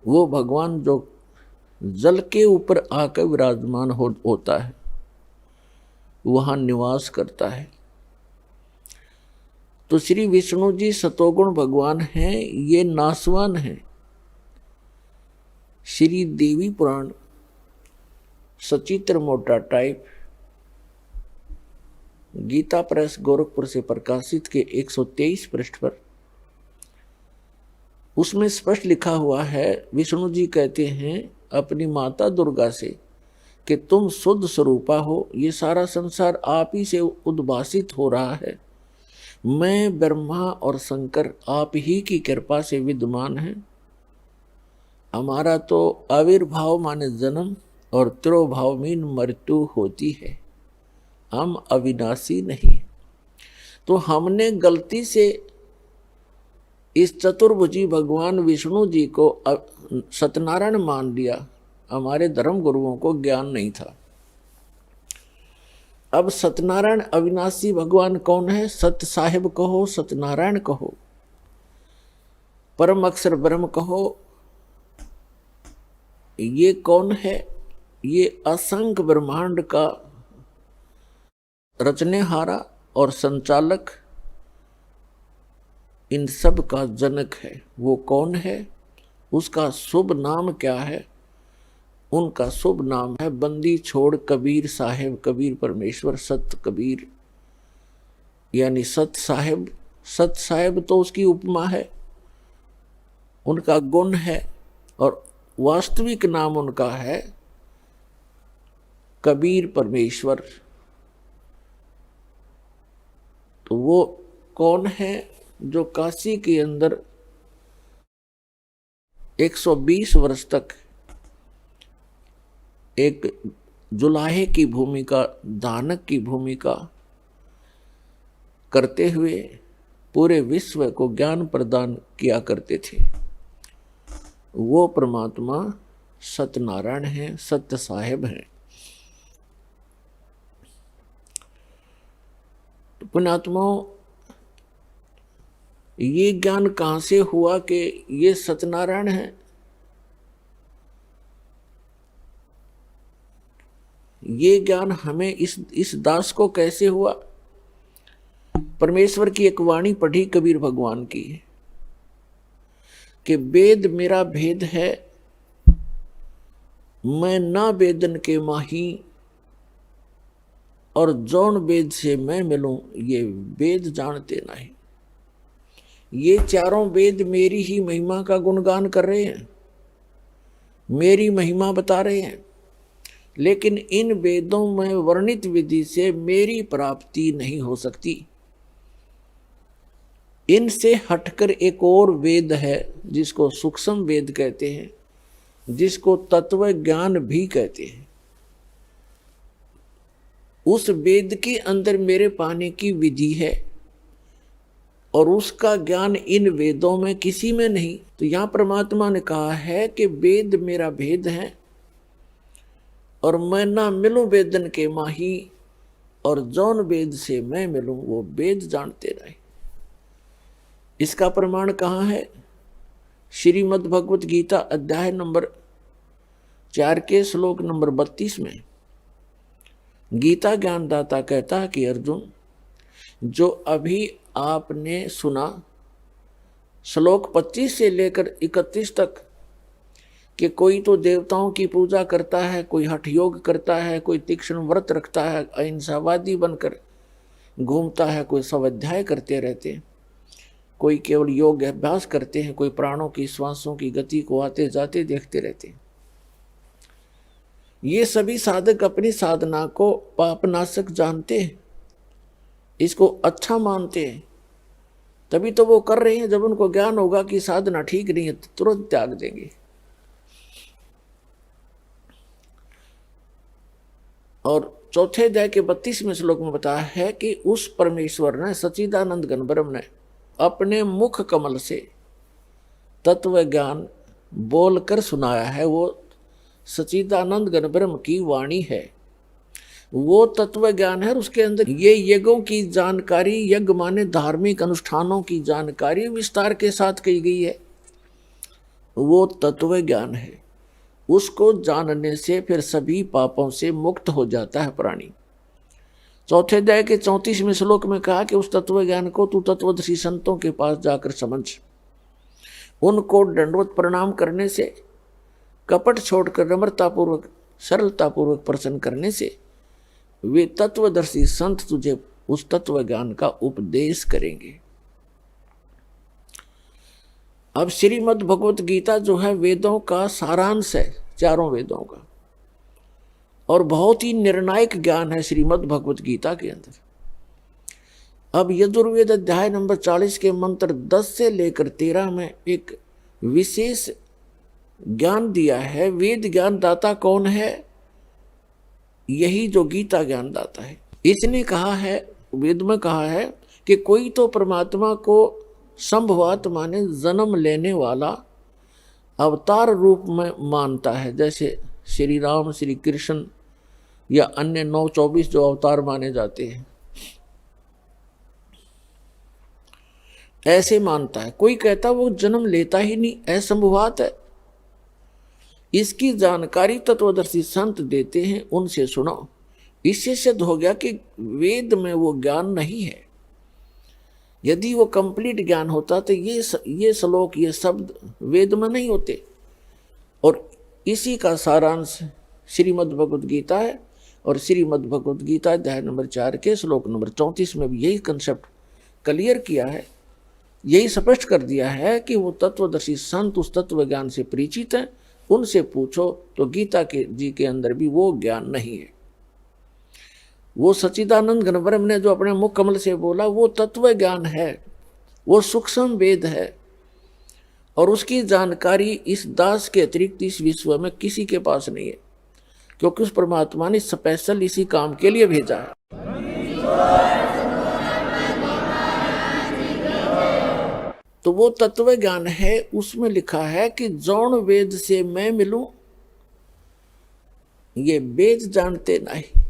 वो भगवान जो जल के ऊपर आकर विराजमान होता है, वहां निवास करता है। तो श्री विष्णु जी सतोगुण भगवान हैं, ये नासवान हैं। श्री देवी पुराण सचित्र मोटा टाइप, गीता प्रेस गोरखपुर से प्रकाशित के 123 पृष्ठ पर, उसमें स्पष्ट लिखा हुआ है, विष्णु जी कहते हैं अपनी माता दुर्गा से कि तुम शुद्ध स्वरूपा हो, ये सारा संसार आप ही से उद्भासित हो रहा है, मैं ब्रह्मा और शंकर आप ही की कृपा से विद्यमान है। हमारा तो आविर्भाव माने जन्म और तिरोभाव मीन मृत्यु होती है, हम अविनाशी नहीं। तो हमने गलती से इस चतुर्भुजी भगवान विष्णु जी को सत्यनारायण मान लिया, हमारे धर्म गुरुओं को ज्ञान नहीं था। अब सत्यनारायण अविनाशी भगवान कौन है? सत्य साहिब कहो, सत्यनारायण कहो, परम अक्षर ब्रह्म कहो, ये कौन है? ये असंख्य ब्रह्मांड का रचनेहारा और संचालक, इन सब का जनक है। वो कौन है? उसका शुभ नाम क्या है? उनका शुभ नाम है बंदी छोड़ कबीर साहेब, कबीर परमेश्वर, सत कबीर यानी सत साहेब। सत साहेब तो उसकी उपमा है, उनका गुण है, और वास्तविक नाम उनका है कबीर परमेश्वर। तो वो कौन है? जो काशी के अंदर 120 वर्ष तक एक जुलाहे की भूमिका, दानक की भूमिका करते हुए पूरे विश्व को ज्ञान प्रदान किया करते थे, वो परमात्मा सत्यनारायण हैं, सत्य साहेब हैं। तो पुण्यात्माओं, ये ज्ञान कहां से हुआ कि ये सत्यनारायण है? ये ज्ञान हमें इस दास को कैसे हुआ? परमेश्वर की एक वाणी पढ़ी कबीर भगवान की कि वेद मेरा भेद है, मैं ना वेदन के माही, और जौन वेद से मैं मिलूं ये वेद जानते नहीं। ये चारों वेद मेरी ही महिमा का गुणगान कर रहे हैं, मेरी महिमा बता रहे हैं, लेकिन इन वेदों में वर्णित विधि से मेरी प्राप्ति नहीं हो सकती। इनसे हटकर एक और वेद है जिसको सूक्ष्म वेद कहते हैं, जिसको तत्व ज्ञान भी कहते हैं। उस वेद के अंदर मेरे पाने की विधि है और उसका ज्ञान इन वेदों में किसी में नहीं। तो यहां परमात्मा ने कहा है कि वेद मेरा भेद है और मैं ना मिलूं वेदन के माही, और जौन वेद से मैं मिलूं वो वेद जानते रहे। इसका प्रमाण कहाँ है? श्रीमद् भगवत गीता अध्याय नंबर 4 के श्लोक नंबर 32 में गीता ज्ञानदाता कहता है कि अर्जुन, जो अभी आपने सुना श्लोक 25 से लेकर 31 तक कि कोई तो देवताओं की पूजा करता है, कोई हठ योग करता है, कोई तीक्ष्ण व्रत रखता है, अहिंसावादी बनकर घूमता है, कोई स्वाध्याय करते रहते हैं, कोई केवल योग अभ्यास करते हैं, कोई प्राणों की श्वासों की गति को आते जाते देखते रहते हैं। ये सभी साधक अपनी साधना को पापनाशक जानते हैं, इसको अच्छा मानते हैं, तभी तो वो कर रहे हैं। जब उनको ज्ञान होगा कि साधना ठीक नहीं है तो तुरंत त्याग देंगे। और चौथे अध्याय के 32वें श्लोक में बताया है कि उस परमेश्वर ने, सच्चिदानंद घन ब्रह्म ने अपने मुख कमल से तत्व ज्ञान बोलकर सुनाया है। वो सच्चिदानंद घन ब्रह्म की वाणी है, वो तत्व ज्ञान है। और उसके अंदर ये यज्ञों की जानकारी, यज्ञ माने धार्मिक अनुष्ठानों की जानकारी विस्तार के साथ की गई है, वो तत्व ज्ञान है। उसको जानने से फिर सभी पापों से मुक्त हो जाता है प्राणी। चौथे अध्याय के 34वें श्लोक में कहा कि उस तत्व ज्ञान को तू तत्वदर्शी संतों के पास जाकर समझ। उनको दंडवत प्रणाम करने से, कपट छोड़कर नम्रतापूर्वक सरलतापूर्वक प्रसन्न करने से वे तत्वदर्शी संत तुझे उस तत्व ज्ञान का उपदेश करेंगे। अब श्रीमद् भगवत गीता जो है वेदों का सारांश है, चारों वेदों का, और बहुत ही निर्णायक ज्ञान है श्रीमद् भगवत गीता के अंदर। अब यजुर्वेद अध्याय नंबर 40 के मंत्र 10 से लेकर 13 में एक विशेष ज्ञान दिया है। वेद ज्ञान दाता कौन है? यही जो गीता ज्ञान दाता है। इसने कहा है, वेद में कहा है कि कोई तो परमात्मा को संभवात माने जन्म लेने वाला अवतार रूप में मानता है, जैसे श्री राम, श्री कृष्ण या अन्य 9-24 जो अवतार माने जाते हैं, ऐसे मानता है। कोई कहता वो जन्म लेता ही नहीं, असंभवात है। इसकी जानकारी तत्वदर्शी संत देते हैं, उनसे सुनो। इससे सिद्ध हो गया कि वेद में वो ज्ञान नहीं है। यदि वो कंप्लीट ज्ञान होता तो ये श्लोक, ये शब्द वेद में नहीं होते। और इसी का सारांश श्रीमद् भगवत गीता है। और श्रीमद् भगवत गीता अध्याय नंबर 4 के श्लोक नंबर 34 में भी यही कंसेप्ट क्लियर किया है, यही स्पष्ट कर दिया है कि वो तत्वदर्शी संत उस तत्व ज्ञान से परिचित हैं, उनसे पूछो। तो गीता के जी के अंदर भी वो ज्ञान नहीं है। वो सच्चिदानंद घन ब्रह्म ने जो अपने मुख कमल से बोला वो तत्व ज्ञान है, वो सूक्ष्म वेद है। और उसकी जानकारी इस दास के अतिरिक्त इस विश्व में किसी के पास नहीं है, क्योंकि उस परमात्मा ने स्पेशल इसी काम के लिए भेजा है। तो वो तत्व ज्ञान है, उसमें लिखा है कि जौन वेद से मैं मिलूं, ये वेद जानते नहीं।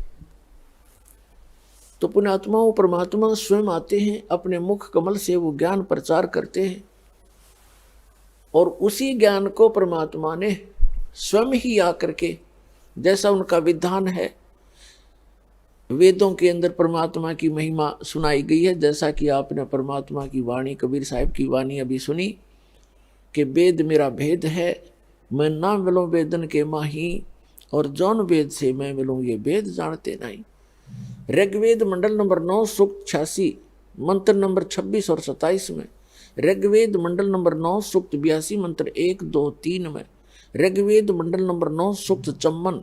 तो पुण्यात्मा वो परमात्मा स्वयं आते हैं, अपने मुख कमल से वो ज्ञान प्रचार करते हैं। और उसी ज्ञान को परमात्मा ने स्वयं ही आकर के, जैसा उनका विधान है, वेदों के अंदर परमात्मा की महिमा सुनाई गई है। जैसा कि आपने परमात्मा की वाणी, कबीर साहिब की वाणी अभी सुनी कि वेद मेरा भेद है, मैं ना मिलूं वेदन के माही, और जौन वेद से मैं मिलूं ये वेद जानते नहीं। ऋग्वेद मंडल नंबर 9 सूक्त 86 मंत्र नंबर 26 और 27 में, ऋग्वेद मंडल नंबर 9 सूक्त 82 मंत्र 1, 2, 3 में, ऋग्वेद मंडल नंबर 9 सूक्त 54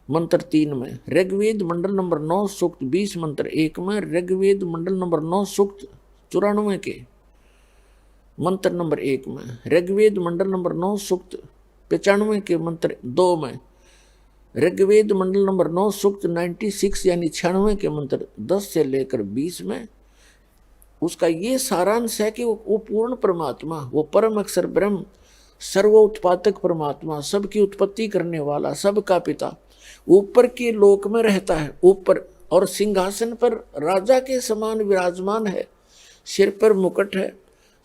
मंत्र 3 में, ऋग्वेद मंडल नंबर 9 सूक्त 20 मंत्र 1 में, ऋग्वेद मंडल नंबर 9 सूक्त 94 के मंत्र नंबर 1 में, ऋग्वेद मंडल नंबर 9 सूक्त 95 के मंत्र 2 में, ऋग्वेद मंडल नंबर 9 सूक्त 96 यानी 96 के मंत्र 10 से लेकर 20 में। उसका ये सारांश है कि वो पूर्ण परमात्मा, वो परम अक्षर ब्रह्म, सर्वोत्पादक परमात्मा, सबकी उत्पत्ति करने वाला, सबका पिता, ऊपर के लोक में रहता है, ऊपर, और सिंहासन पर राजा के समान विराजमान है। सिर पर मुकुट है,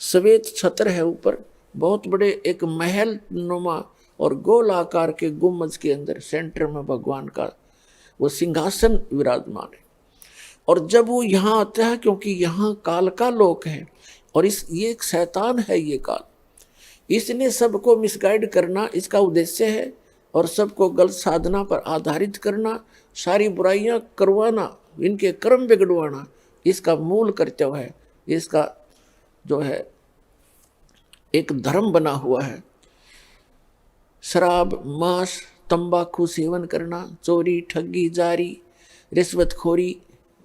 श्वेत छत्र है, ऊपर बहुत बड़े एक महल नुमा और गोल आकार के गुम्बज के अंदर सेंटर में भगवान का वो सिंहासन विराजमान है। और जब वो यहाँ आता है, क्योंकि यहाँ काल का लोक है और ये एक शैतान है, ये काल, इसने सबको मिसगाइड करना इसका उद्देश्य है, और सबको गलत साधना पर आधारित करना, सारी बुराइयां करवाना, इनके कर्म बिगड़वाना, इसका मूल कर्तव्य है। इसका जो है एक धर्म बना हुआ है। शराब, मांस, तंबाकू सेवन करना, चोरी, ठगी, जारी, रिश्वतखोरी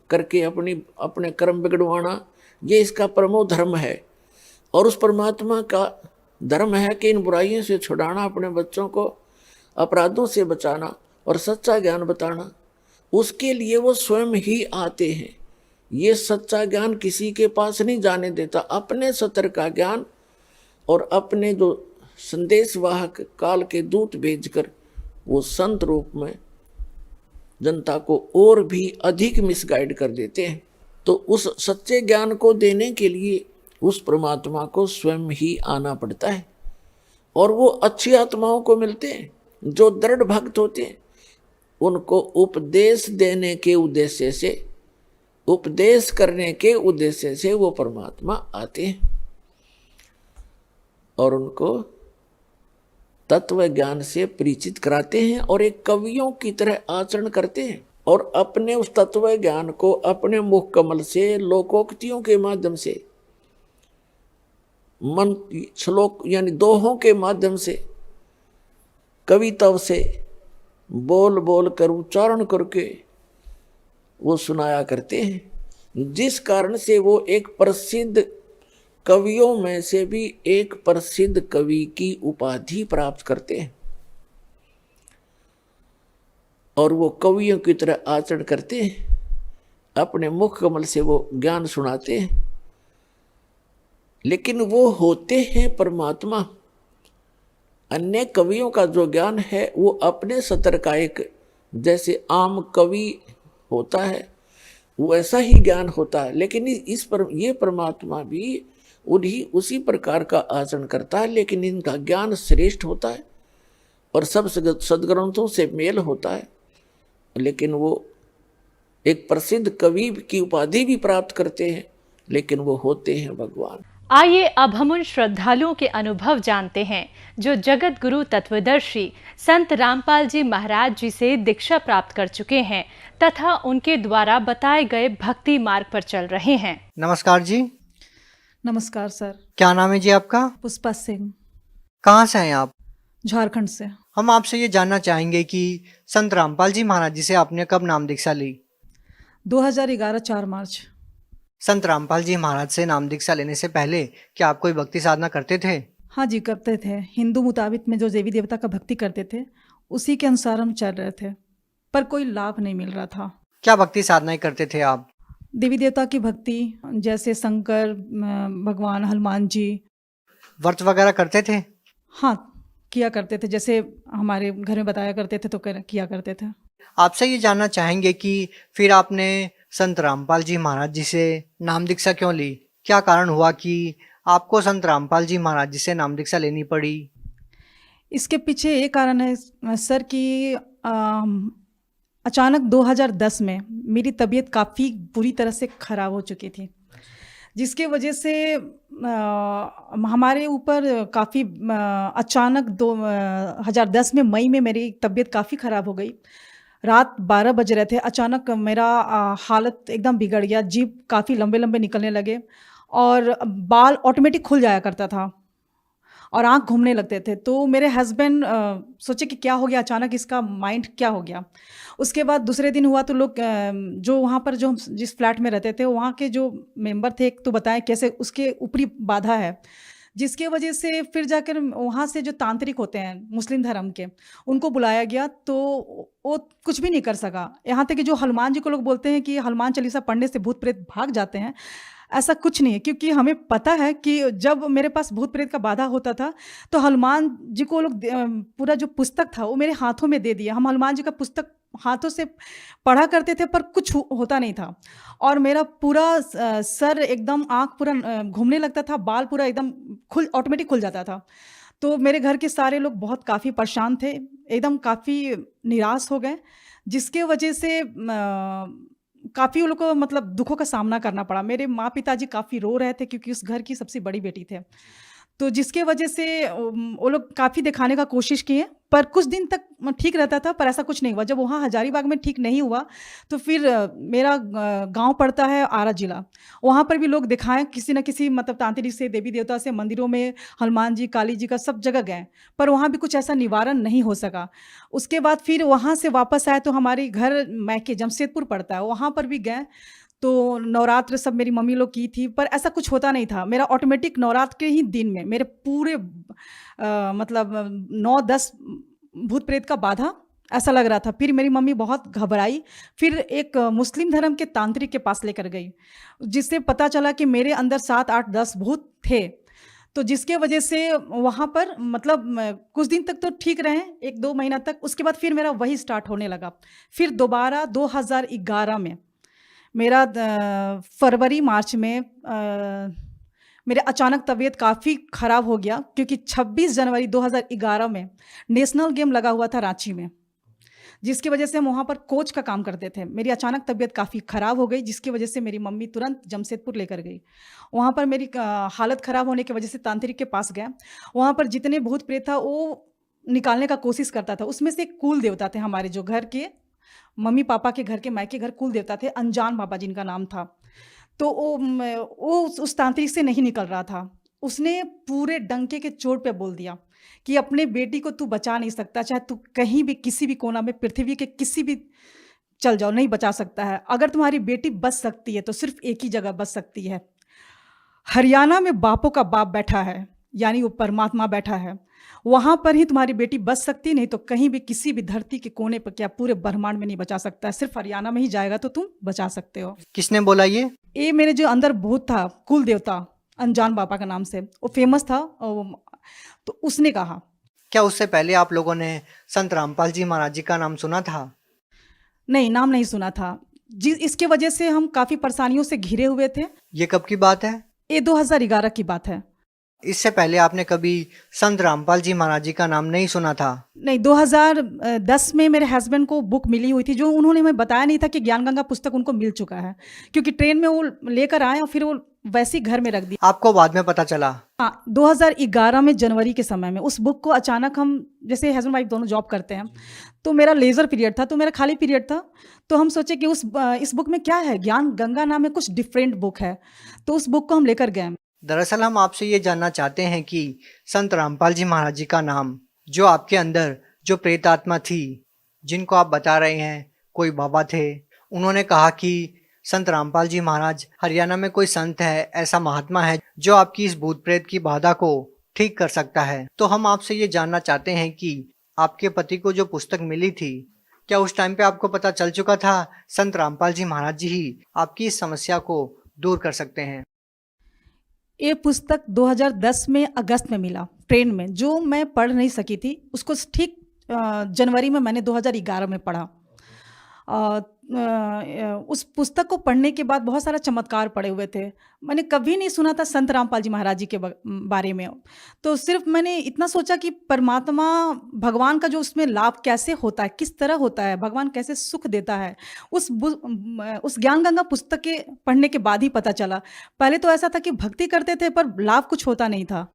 करके अपने कर्म बिगड़वाना, ये इसका परमो धर्म है। और उस परमात्मा का धर्म है कि इन बुराइयों से छुड़ाना, अपने बच्चों को अपराधों से बचाना और सच्चा ज्ञान बताना। उसके लिए वो स्वयं ही आते हैं। ये सच्चा ज्ञान किसी के पास नहीं जाने देता। अपने सतर का ज्ञान और अपने जो संदेशवाहक काल के दूत भेजकर वो संत रूप में जनता को और भी अधिक मिसगाइड कर देते हैं। तो उस सच्चे ज्ञान को देने के लिए उस परमात्मा को स्वयं ही आना पड़ता है। और वो अच्छी आत्माओं को मिलते हैं जो दृढ़ भक्त होते हैं। उनको उपदेश देने के उद्देश्य से, उपदेश करने के उद्देश्य से वो परमात्मा आते हैं और उनको तत्व ज्ञान से परिचित कराते हैं और एक कवियों की तरह आचरण करते हैं। और अपने उस तत्व ज्ञान को अपने मुख कमल से, लोकोक्तियों के माध्यम से, मन श्लोक यानी दोहों के माध्यम से, कविता से बोल बोल कर उच्चारण करके वो सुनाया करते हैं। जिस कारण से वो एक प्रसिद्ध कवियों में से भी एक प्रसिद्ध कवि की उपाधि प्राप्त करते हैं और वो कवियों की तरह आचरण करते हैं। अपने मुख कमल से वो ज्ञान सुनाते हैं, लेकिन वो होते हैं परमात्मा। अन्य कवियों का जो ज्ञान है वो अपने सतर का एक, जैसे आम कवि होता है वैसा ही ज्ञान होता है, लेकिन ये परमात्मा भी उसी प्रकार का आचरण करता है, लेकिन इनका ज्ञान श्रेष्ठ होता है और सब सदग्रंथों से मेल होता है। लेकिन वो एक प्रसिद्ध कवि की उपाधि भी प्राप्त करते हैं, लेकिन वो होते हैं भगवान। आइए अब हम उन श्रद्धालुओं के अनुभव जानते हैं जो जगत गुरु तत्वदर्शी संत रामपाल जी महाराज जी से दीक्षा प्राप्त कर चुके हैं तथा उनके द्वारा बताए गए भक्ति मार्ग पर चल रहे हैं। नमस्कार जी। नमस्कार सर। क्या नाम है जी आपका? पुष्पा सिंह। कहाँ से हैं आप? झारखंड से। हम आपसे ये जानना चाहेंगे कि संत रामपाल जी महाराज जी से आपने कब नाम दीक्षा ली? 2011 4 मार्च। संत रामपाल जी महाराज से नाम दीक्षा लेने से पहले क्या आप कोई भक्ति साधना करते थे? हाँ जी, करते थे। हिंदू मुताबिक में जो देवी देवता का भक्ति करते थे उसी के अनुसार हम चल रहे थे, पर कोई लाभ नहीं मिल रहा था। क्या भक्ति साधनाएं करते थे आप? देवी देवता की भक्ति, जैसे शंकर भगवान, हनुमान जी। व्रत वगैरह करते थे? हाँ, किया करते थे, जैसे हमारे घर में बताया करते थे तो किया करते थे। आपसे ये जानना चाहेंगे कि फिर आपने संत रामपाल जी महाराज जी से नाम दीक्षा क्यों ली? क्या कारण हुआ कि आपको संत रामपाल जी महाराज जी से नाम दीक्षा लेनी पड़ी? इसके पीछे ये कारण है सर कि अचानक 2010 में मेरी तबीयत काफ़ी बुरी तरह से ख़राब हो चुकी थी, जिसके वजह से हमारे ऊपर काफ़ी अचानक 2010 में मई में मेरी तबीयत काफ़ी ख़राब हो गई। रात 12 बज रहे थे, अचानक मेरा हालत एकदम बिगड़ गया। जीभ काफ़ी लंबे लंबे निकलने लगे और बाल ऑटोमेटिक खुल जाया करता था और आँख घूमने लगते थे। तो मेरे हस्बैंड सोचे कि क्या हो गया अचानक, इसका माइंड क्या हो गया। उसके बाद दूसरे दिन हुआ तो लोग जो वहाँ पर जो जिस फ्लैट में रहते थे वहाँ के जो मेंबर थे एक तो बताएं कैसे उसके ऊपरी बाधा है, जिसके वजह से फिर जाकर वहाँ से जो तांत्रिक होते हैं मुस्लिम धर्म के उनको बुलाया गया, तो वो कुछ भी नहीं कर सका। यहाँ तक कि जो हनुमान जी को लोग बोलते हैं कि हनुमान चालीसा पढ़ने से भूत प्रेत भाग जाते हैं, ऐसा कुछ नहीं है, क्योंकि हमें पता है कि जब मेरे पास भूत प्रेत का बाधा होता था तो हनुमान जी को लोग पूरा जो पुस्तक था वो मेरे हाथों में दे दिया। हम हनुमान जी का पुस्तक हाथों से पढ़ा करते थे पर कुछ होता नहीं था और मेरा पूरा सर एकदम, आँख पूरा घूमने लगता था, बाल पूरा एकदम ऑटोमेटिक खुल जाता था। तो मेरे घर के सारे लोग बहुत काफ़ी परेशान थे, एकदम काफ़ी निराश हो गए, जिसके वजह से काफ़ी उन लोगों को मतलब दुखों का सामना करना पड़ा। मेरे माँ पिताजी काफ़ी रो रहे थे क्योंकि उस घर की सबसे बड़ी बेटी थे, तो जिसके वजह से वो लोग काफ़ी दिखाने का कोशिश किए, पर कुछ दिन तक ठीक रहता था, पर ऐसा कुछ नहीं हुआ। जब वहाँ हजारीबाग में ठीक नहीं हुआ तो फिर मेरा गांव पड़ता है आरा जिला, वहाँ पर भी लोग दिखाएं किसी न किसी मतलब तांत्रिक से, देवी देवता से, मंदिरों में हनुमान जी, काली जी का सब जगह गए, पर वहाँ भी कुछ ऐसा निवारण नहीं हो सका। उसके बाद फिर वहाँ से वापस आए तो हमारे घर मैके जमशेदपुर पड़ता है, वहाँ पर भी गए तो नवरात्र सब मेरी मम्मी लोग की थी, पर ऐसा कुछ होता नहीं था। मेरा ऑटोमेटिक नवरात्र के ही दिन में मेरे पूरे मतलब 9-10 भूत प्रेत का बाधा ऐसा लग रहा था। फिर मेरी मम्मी बहुत घबराई, फिर एक मुस्लिम धर्म के तांत्रिक के पास लेकर गई, जिससे पता चला कि मेरे अंदर 7, 8, 10 भूत थे। तो जिसके वजह से वहाँ पर मतलब कुछ दिन तक तो ठीक रहे, 1-2 महीना तक। उसके बाद फिर मेरा वही स्टार्ट होने लगा। फिर दोबारा 2011 में मेरा फरवरी मार्च में मेरे अचानक तबीयत काफ़ी ख़राब हो गया, क्योंकि 26 जनवरी 2011 में नेशनल गेम लगा हुआ था रांची में, जिसकी वजह से हम वहाँ पर कोच का काम करते थे। मेरी अचानक तबीयत काफ़ी ख़राब हो गई, जिसकी वजह से मेरी मम्मी तुरंत जमशेदपुर लेकर गई। वहाँ पर मेरी हालत ख़राब होने की वजह से तांत्रिक के पास गए। वहाँ पर जितने भूत प्रेत था वो निकालने का कोशिश करता था। उसमें से एक कुल देवता थे हमारे, जो घर के मम्मी पापा के घर के मायके घर कुल देवता थे, अनजान बाबा जिनका नाम था। तो वो उस तांत्रिक से नहीं निकल रहा था। उसने पूरे डंके के चोट पे बोल दिया कि अपने बेटी को तू बचा नहीं सकता, चाहे तू कहीं भी किसी भी कोना में पृथ्वी के किसी भी चल जाओ, नहीं बचा सकता है। अगर तुम्हारी बेटी बच सकती है तो सिर्फ एक ही जगह बच सकती है, हरियाणा में बापों का बाप बैठा है, यानी वो परमात्मा बैठा है, वहाँ पर ही तुम्हारी बेटी बच सकती, नहीं तो कहीं भी किसी भी धरती के कोने पर क्या पूरे ब्रह्मांड में नहीं बचा सकता है। सिर्फ हरियाणा में ही जाएगा तो तुम बचा सकते हो। किसने बोला ये? ये मेरे जो अंदर भूत था, कुल देवता अनजान बाबा का नाम से, वो फेमस था, तो उसने कहा। क्या उससे पहले आप लोगों ने संत रामपाल जी महाराज जी का नाम सुना था? नहीं, नाम नहीं सुना था। इसके वजह से हम काफ़ी परेशानियों से घिरे हुए थे। ये कब की बात है? ये 2011 की बात है। इससे पहले आपने कभी संत रामपाल जी महाराज जी का नाम नहीं सुना था? नहीं, 2010 में मेरे हस्बैंड को बुक मिली हुई थी, जो उन्होंने हमें बताया नहीं था कि ज्ञान गंगा पुस्तक उनको मिल चुका है, क्योंकि ट्रेन में वो लेकर आए और फिर वो वैसे ही घर में रख दी। आपको बाद में पता चला? हाँ, 2011 में जनवरी के समय में उस बुक को अचानक, हम जैसे हस्बैंड वाइफ दोनों जॉब करते हैं, तो मेरा लेजर पीरियड था, तो मेरा खाली पीरियड था, तो हम सोचे कि इस बुक में क्या है, ज्ञान गंगा नाम है, कुछ डिफरेंट बुक है, तो उस बुक को हम लेकर गए। दरअसल हम आपसे ये जानना चाहते हैं कि संत रामपाल जी महाराज जी का नाम, जो आपके अंदर जो प्रेत आत्मा थी, जिनको आप बता रहे हैं कोई बाबा थे, उन्होंने कहा कि संत रामपाल जी महाराज हरियाणा में कोई संत है, ऐसा महात्मा है जो आपकी इस भूत प्रेत की बाधा को ठीक कर सकता है। तो हम आपसे ये जानना चाहते हैं कि आपके पति को जो पुस्तक मिली थी, क्या उस टाइम पे आपको पता चल चुका था संत रामपाल जी महाराज जी ही आपकी इस समस्या को दूर कर सकते हैं? ये पुस्तक 2010 में अगस्त में मिला ट्रेन में, जो मैं पढ़ नहीं सकी थी। उसको ठीक जनवरी में मैंने 2011 में पढ़ा। उस पुस्तक को पढ़ने के बाद बहुत सारा चमत्कार पड़े हुए थे। मैंने कभी नहीं सुना था संत रामपाल जी महाराज जी के बारे में, तो सिर्फ मैंने इतना सोचा कि परमात्मा भगवान का जो उसमें लाभ कैसे होता है, किस तरह होता है, भगवान कैसे सुख देता है, उस ज्ञान गंगा पुस्तक के पढ़ने के बाद ही पता चला। पहले तो ऐसा था कि भक्ति करते थे पर लाभ कुछ होता नहीं था।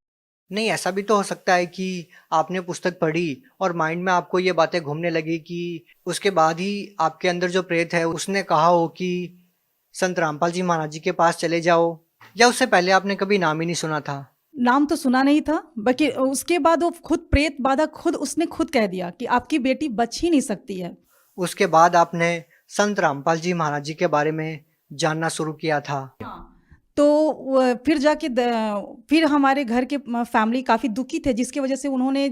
नहीं, ऐसा भी तो हो सकता है कि आपने पुस्तक पढ़ी और माइंड में आपको ये बातें घूमने लगी कि उसके बाद ही आपके अंदर जो प्रेत है उसने कहा हो कि संत रामपाल जी महाराज जी के पास चले जाओ, या उससे पहले आपने कभी नाम ही नहीं सुना था? नाम तो सुना नहीं था, बल्कि उसके बाद वो खुद प्रेत बाधा उसने खुद कह दिया कि आपकी बेटी बच ही नहीं सकती है। उसके बाद आपने संत रामपाल जी महाराज जी के बारे में जानना शुरू किया था। तो फिर जाके फिर हमारे घर के फैमिली काफ़ी दुखी थे, जिसकी वजह से उन्होंने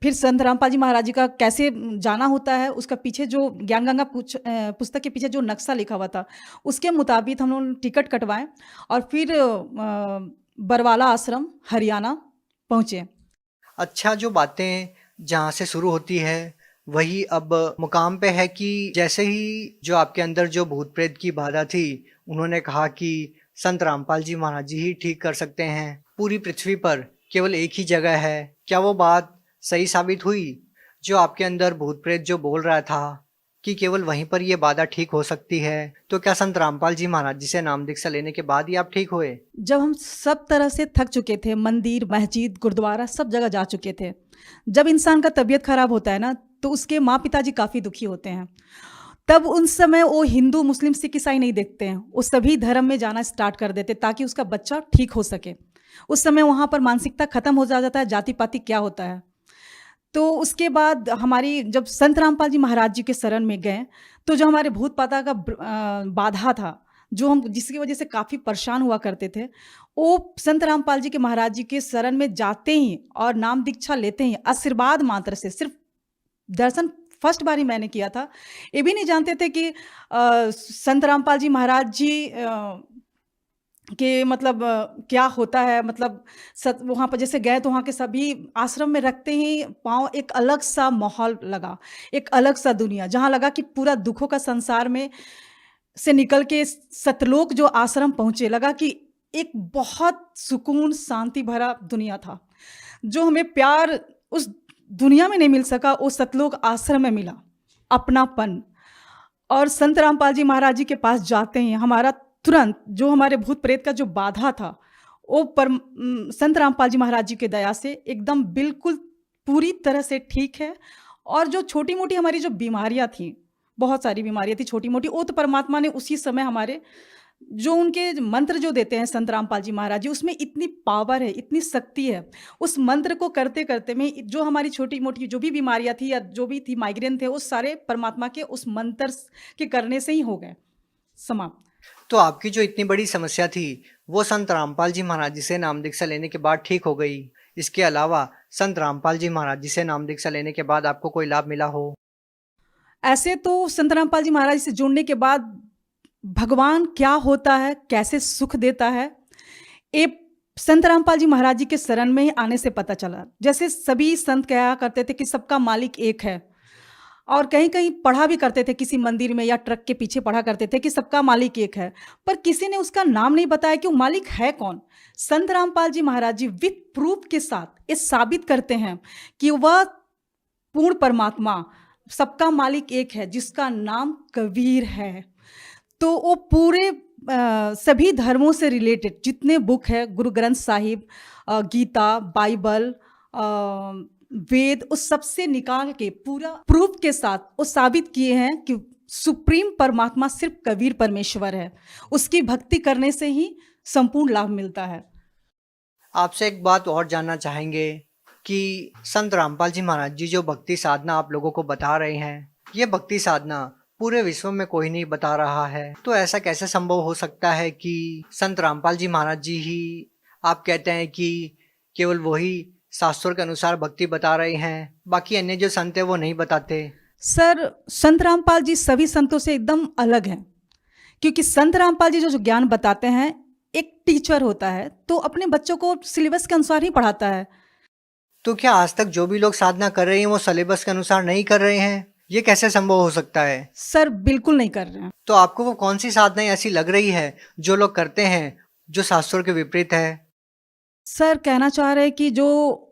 फिर संत रामपाल जी महाराज जी का कैसे जाना होता है, उसका पीछे जो ज्ञान गंगा पुस्तक के पीछे जो नक्शा लिखा हुआ था, उसके मुताबिक हम लोग टिकट कटवाएं और फिर बरवाला आश्रम हरियाणा पहुँचे। अच्छा, जो बातें जहाँ से शुरू होती है वही अब मुकाम पे है कि जैसे ही जो आपके अंदर जो भूत प्रेत की बाधा थी, उन्होंने कहा कि संत रामपाल जी महाराज जी ही ठीक कर सकते हैं, पूरी पृथ्वी पर केवल एक ही जगह है। क्या वो बात सही साबित हुई? जो आपके अंदर भूत प्रेत जो बोल रहा था कि केवल वहीं पर ये बाधा ठीक हो सकती है, तो क्या संत रामपाल जी महाराज जी से नाम दीक्षा लेने के बाद ही आप ठीक हुए? जब हम सब तरह से थक चुके थे, मंदिर, मस्जिद, गुरुद्वारा सब जगह जा चुके थे, जब इंसान का तबीयत खराब होता है ना, तो उसके माँ पिताजी काफ़ी दुखी होते हैं। तब उन समय वो हिंदू, मुस्लिम, सिख, ईसाई नहीं देखते हैं, वो सभी धर्म में जाना स्टार्ट कर देते ताकि उसका बच्चा ठीक हो सके। उस समय वहाँ पर मानसिकता खत्म हो जाता है, जाति पाति क्या होता है। तो उसके बाद हमारी जब संत रामपाल जी महाराज जी के शरण में गए, तो जो हमारे भूत पाता का बाधा था, जो हम जिसकी वजह से काफ़ी परेशान हुआ करते थे, वो संत रामपाल जी के महाराज जी के शरण में जाते ही और नाम दीक्षा लेते ही आशीर्वाद मात्र से, सिर्फ दर्शन फर्स्ट बार ही मैंने किया था। ये भी नहीं जानते थे कि संत रामपाल जी महाराज जी कि मतलब क्या होता है, मतलब वहाँ पर जैसे गए तो वहाँ के सभी आश्रम में रखते ही पाँव एक अलग सा माहौल लगा, एक अलग सा दुनिया, जहाँ लगा कि पूरा दुखों का संसार में से निकल के सतलोक जो आश्रम पहुँचे, लगा कि एक बहुत सुकून शांति भरा दुनिया था। जो हमें प्यार उस दुनिया में नहीं मिल सका, वो सतलोक आश्रम में मिला, अपनापन। और संत रामपाल जी महाराज जी के पास जाते ही हमारा तुरंत जो हमारे भूत प्रेत का जो बाधा था, वो संत रामपाल जी महाराज जी के दया से एकदम बिल्कुल पूरी तरह से ठीक है। और जो छोटी मोटी हमारी जो बीमारियां थी, बहुत सारी बीमारियां थी छोटी मोटी, वो तो परमात्मा ने उसी समय हमारे जो उनके मंत्र जो देते हैं संत रामपाल जी महाराज जी, उसमें इतनी पावर है, इतनी शक्ति है। उस मंत्र को करते करते में जो हमारी छोटी मोटी जो भी बीमारियां थी या जो भी थी, माइग्रेन थे, वो सारे परमात्मा के उस मंत्र के करने से ही हो गए समाप्त। तो आपकी जो इतनी बड़ी समस्या थी वो संत रामपाल जी महाराज जी से नाम दीक्षा लेने के बाद ठीक हो गई। इसके अलावा संत रामपाल जी महाराज जी से नाम दीक्षा लेने के बाद आपको कोई लाभ मिला हो? ऐसे तो संत रामपाल जी महाराज से जुड़ने के बाद भगवान क्या होता है, कैसे सुख देता है, ये संत रामपाल जी महाराज जी के शरण में ही आने से पता चला। जैसे सभी संत कहा करते थे कि सबका मालिक एक है, और कहीं कहीं पढ़ा भी करते थे, किसी मंदिर में या ट्रक के पीछे पढ़ा करते थे कि सबका मालिक एक है, पर किसी ने उसका नाम नहीं बताया कि वो मालिक है कौन। संत रामपाल जी महाराज जी विथ प्रूफ के साथ ये साबित करते हैं कि वह पूर्ण परमात्मा, सबका मालिक एक है, जिसका नाम कबीर है। तो वो पूरे सभी धर्मों से रिलेटेड जितने बुक है, गुरु ग्रंथ साहिब, गीता, बाइबल, वेद, उस सबसे निकाल के पूरा प्रूफ के साथ वो साबित किए हैं कि सुप्रीम परमात्मा सिर्फ कबीर परमेश्वर है। उसकी भक्ति करने से ही संपूर्ण लाभ मिलता है। आपसे एक बात और जानना चाहेंगे कि संत रामपाल जी महाराज जी जो भक्ति साधना आप लोगों को बता रहे हैं, ये भक्ति साधना पूरे विश्व में कोई नहीं बता रहा है, तो ऐसा कैसे संभव हो सकता है कि संत रामपाल जी महाराज जी ही, आप कहते हैं कि केवल वही शास्त्रों के अनुसार भक्ति बता रहे हैं, बाकी अन्य जो संत है वो नहीं बताते? सर, संत रामपाल जी सभी संतों से एकदम अलग हैं, क्योंकि संत रामपाल जी जो ज्ञान बताते हैं, एक टीचर होता है तो अपने बच्चों को सिलेबस के अनुसार ही पढ़ाता है। तो क्या आज तक जो भी लोग साधना कर रहे हैं वो सिलेबस के अनुसार नहीं कर रहे हैं? ये कैसे संभव हो सकता है? सर, बिल्कुल नहीं कर रहे हैं। तो आपको वो कौन सी साधनाएं ऐसी लग रही है जो लोग करते हैं जो शास्त्रों के विपरीत है? सर, कहना चाह रहे हैं कि जो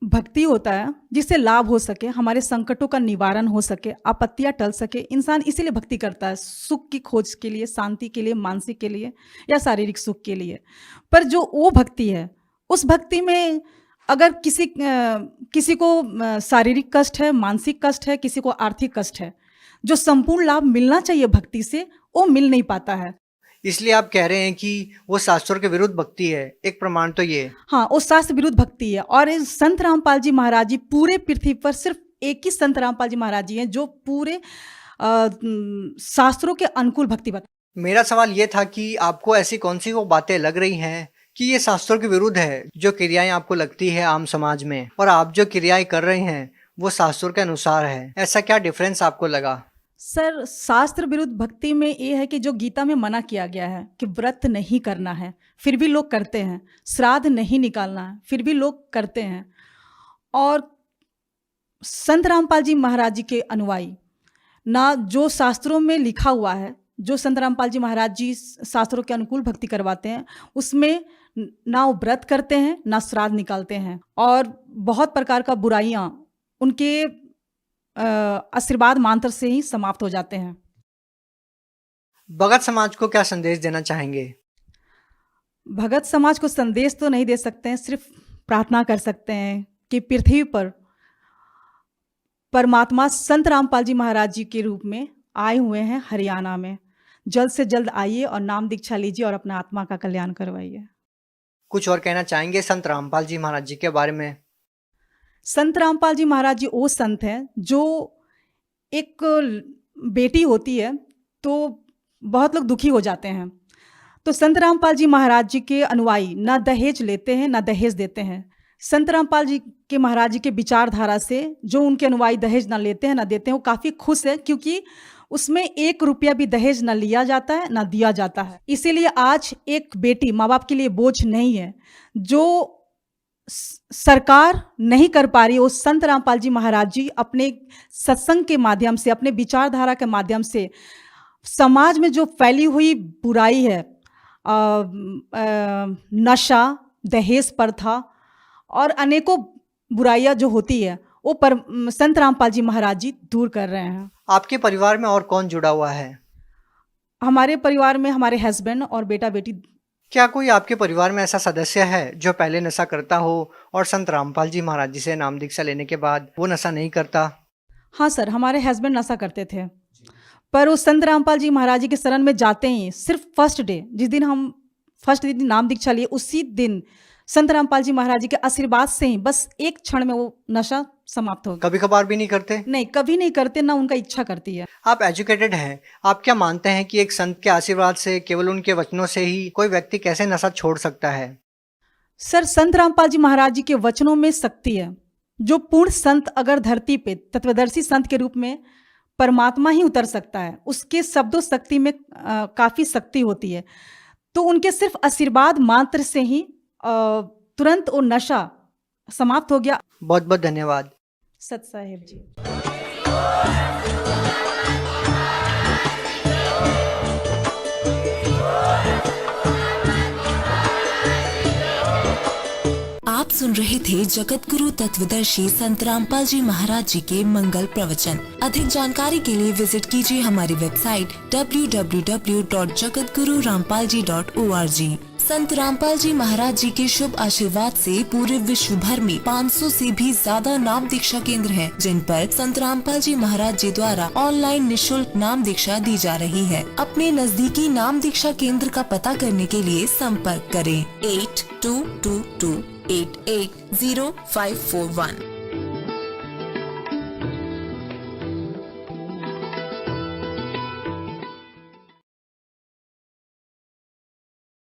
भक्ति होता है जिससे लाभ हो सके, हमारे संकटों का निवारण हो सके, आपत्तियां टल सके, इंसान इसीलिए भक्ति करता है, सुख की खोज के लिए, शांति के लिए, मानसिक के लिए या शारीरिक सुख के लिए। पर जो वो भक्ति है, उस भक्ति में अगर किसी को शारीरिक कष्ट है, मानसिक कष्ट है, किसी को आर्थिक कष्ट है, जो संपूर्ण लाभ मिलना चाहिए भक्ति से, वो मिल नहीं पाता है। इसलिए आप कह रहे हैं कि वो शास्त्रों के विरुद्ध भक्ति है। एक प्रमाण तो ये। हाँ, वो शास्त्र विरुद्ध भक्ति है। और संत रामपाल जी महाराज जी पूरे पृथ्वी पर सिर्फ एक ही संत रामपाल जी महाराज जी हैं जो पूरे शास्त्रों के अनुकूल भक्ति बता। मेरा सवाल ये था कि आपको ऐसी कौन सी वो बातें लग रही हैं कि ये शास्त्रों के विरुद्ध है, जो क्रियाएं आपको लगती है आम समाज में, और आप जो क्रियाएं कर रहे हैं वो शास्त्रों के अनुसार है। ऐसा क्या डिफरेंस आपको लगा? सर, शास्त्र विरुद्ध भक्ति में ये है कि जो गीता में मना किया गया है कि व्रत नहीं करना है, फिर भी लोग करते हैं, श्राद्ध नहीं निकालना है, फिर भी लोग करते हैं। और संत रामपाल जी महाराज जी के अनुयायी ना, जो शास्त्रों में लिखा हुआ है, जो संत रामपाल जी महाराज जी शास्त्रों के अनुकूल भक्ति करवाते हैं, उसमें ना वो व्रत करते हैं, ना श्राद्ध निकालते हैं, और बहुत प्रकार का बुराइयां उनके आशीर्वाद मंत्र से ही समाप्त हो जाते हैं। भगत समाज को क्या संदेश देना चाहेंगे? भगत समाज को संदेश तो नहीं दे सकते हैं, सिर्फ प्रार्थना कर सकते हैं कि पृथ्वी पर परमात्मा संत रामपाल जी महाराज जी के रूप में आए हुए हैं हरियाणा में। जल्द से जल्द आइए और नाम दीक्षा लीजिए और अपना आत्मा का कल्याण करवाइए। कुछ और कहना चाहेंगे संत रामपाल जी महाराज जी के बारे में? संत रामपाल जी महाराज जी वो संत हैं जो एक बेटी होती है तो बहुत लोग दुखी हो जाते हैं, तो संत रामपाल जी महाराज जी के अनुयायी ना दहेज लेते हैं ना दहेज देते हैं। संत रामपाल जी के महाराज जी के विचारधारा से जो उनके अनुयायी दहेज ना लेते हैं ना देते हैं, वो काफ़ी खुश है, क्योंकि उसमें 1 रुपया भी दहेज ना लिया जाता है ना दिया जाता है। इसीलिए आज एक बेटी माँ बाप के लिए बोझ नहीं है। जो सरकार नहीं कर पा रही, वो संत रामपाल जी महाराज जी अपने सत्संग के माध्यम से, अपने विचारधारा के माध्यम से समाज में जो फैली हुई बुराई है, नशा, दहेज प्रथा और अनेकों बुराइयां जो होती है, वो संत रामपाल जी महाराज जी दूर कर रहे हैं। आपके परिवार में और कौन जुड़ा हुआ है? हमारे परिवार में हमारे हस्बैंड और बेटा बेटी। क्या कोई आपके परिवार में ऐसा सदस्य है जो पहले नशा करता हो और संत रामपाल जी महाराज जी से नाम दीक्षा लेने के बाद वो नशा नहीं करता? हाँ सर, हमारे हस्बैंड नशा करते थे, पर वो संत रामपाल जी महाराज जी के शरण में जाते ही सिर्फ फर्स्ट डे, जिस दिन हम फर्स्ट दिन नाम दीक्षा लिए, उसी दिन संत रामपाल जी महाराज जी के आशीर्वाद से ही बस एक क्षण में वो नशा समाप्त हो गया। कभी कभार भी नहीं करते? नहीं, कभी नहीं करते, ना उनका इच्छा करती है। आप एजुकेटेड हैं, आप क्या मानते हैं कि एक संत के आशीर्वाद से, केवल उनके वचनों से ही कोई व्यक्ति कैसे नशा छोड़ सकता है? सर, संत रामपाल जी महाराज जी के वचनों में शक्ति है। जो पूर्ण संत अगर धरती पे तत्वदर्शी संत के रूप में परमात्मा ही उतर सकता है, उसके शब्दों शक्ति में काफ़ी शक्ति होती है। तो उनके सिर्फ आशीर्वाद मात्र से ही तुरंत वो नशा समाप्त हो गया। बहुत बहुत धन्यवाद सत साहेब जी। आप सुन रहे थे जगत गुरु तत्वदर्शी संत रामपाल जी महाराज जी के मंगल प्रवचन। अधिक जानकारी के लिए विजिट कीजिए हमारी वेबसाइट www.jagatgururampalji.org। संत रामपाल जी महाराज जी के शुभ आशीर्वाद से पूरे विश्व भर में 500 से भी ज्यादा नाम दीक्षा केंद्र हैं, जिन पर संत रामपाल जी महाराज जी द्वारा ऑनलाइन निशुल्क नाम दीक्षा दी जा रही है। अपने नजदीकी नाम दीक्षा केंद्र का पता करने के लिए संपर्क करें 8222880541।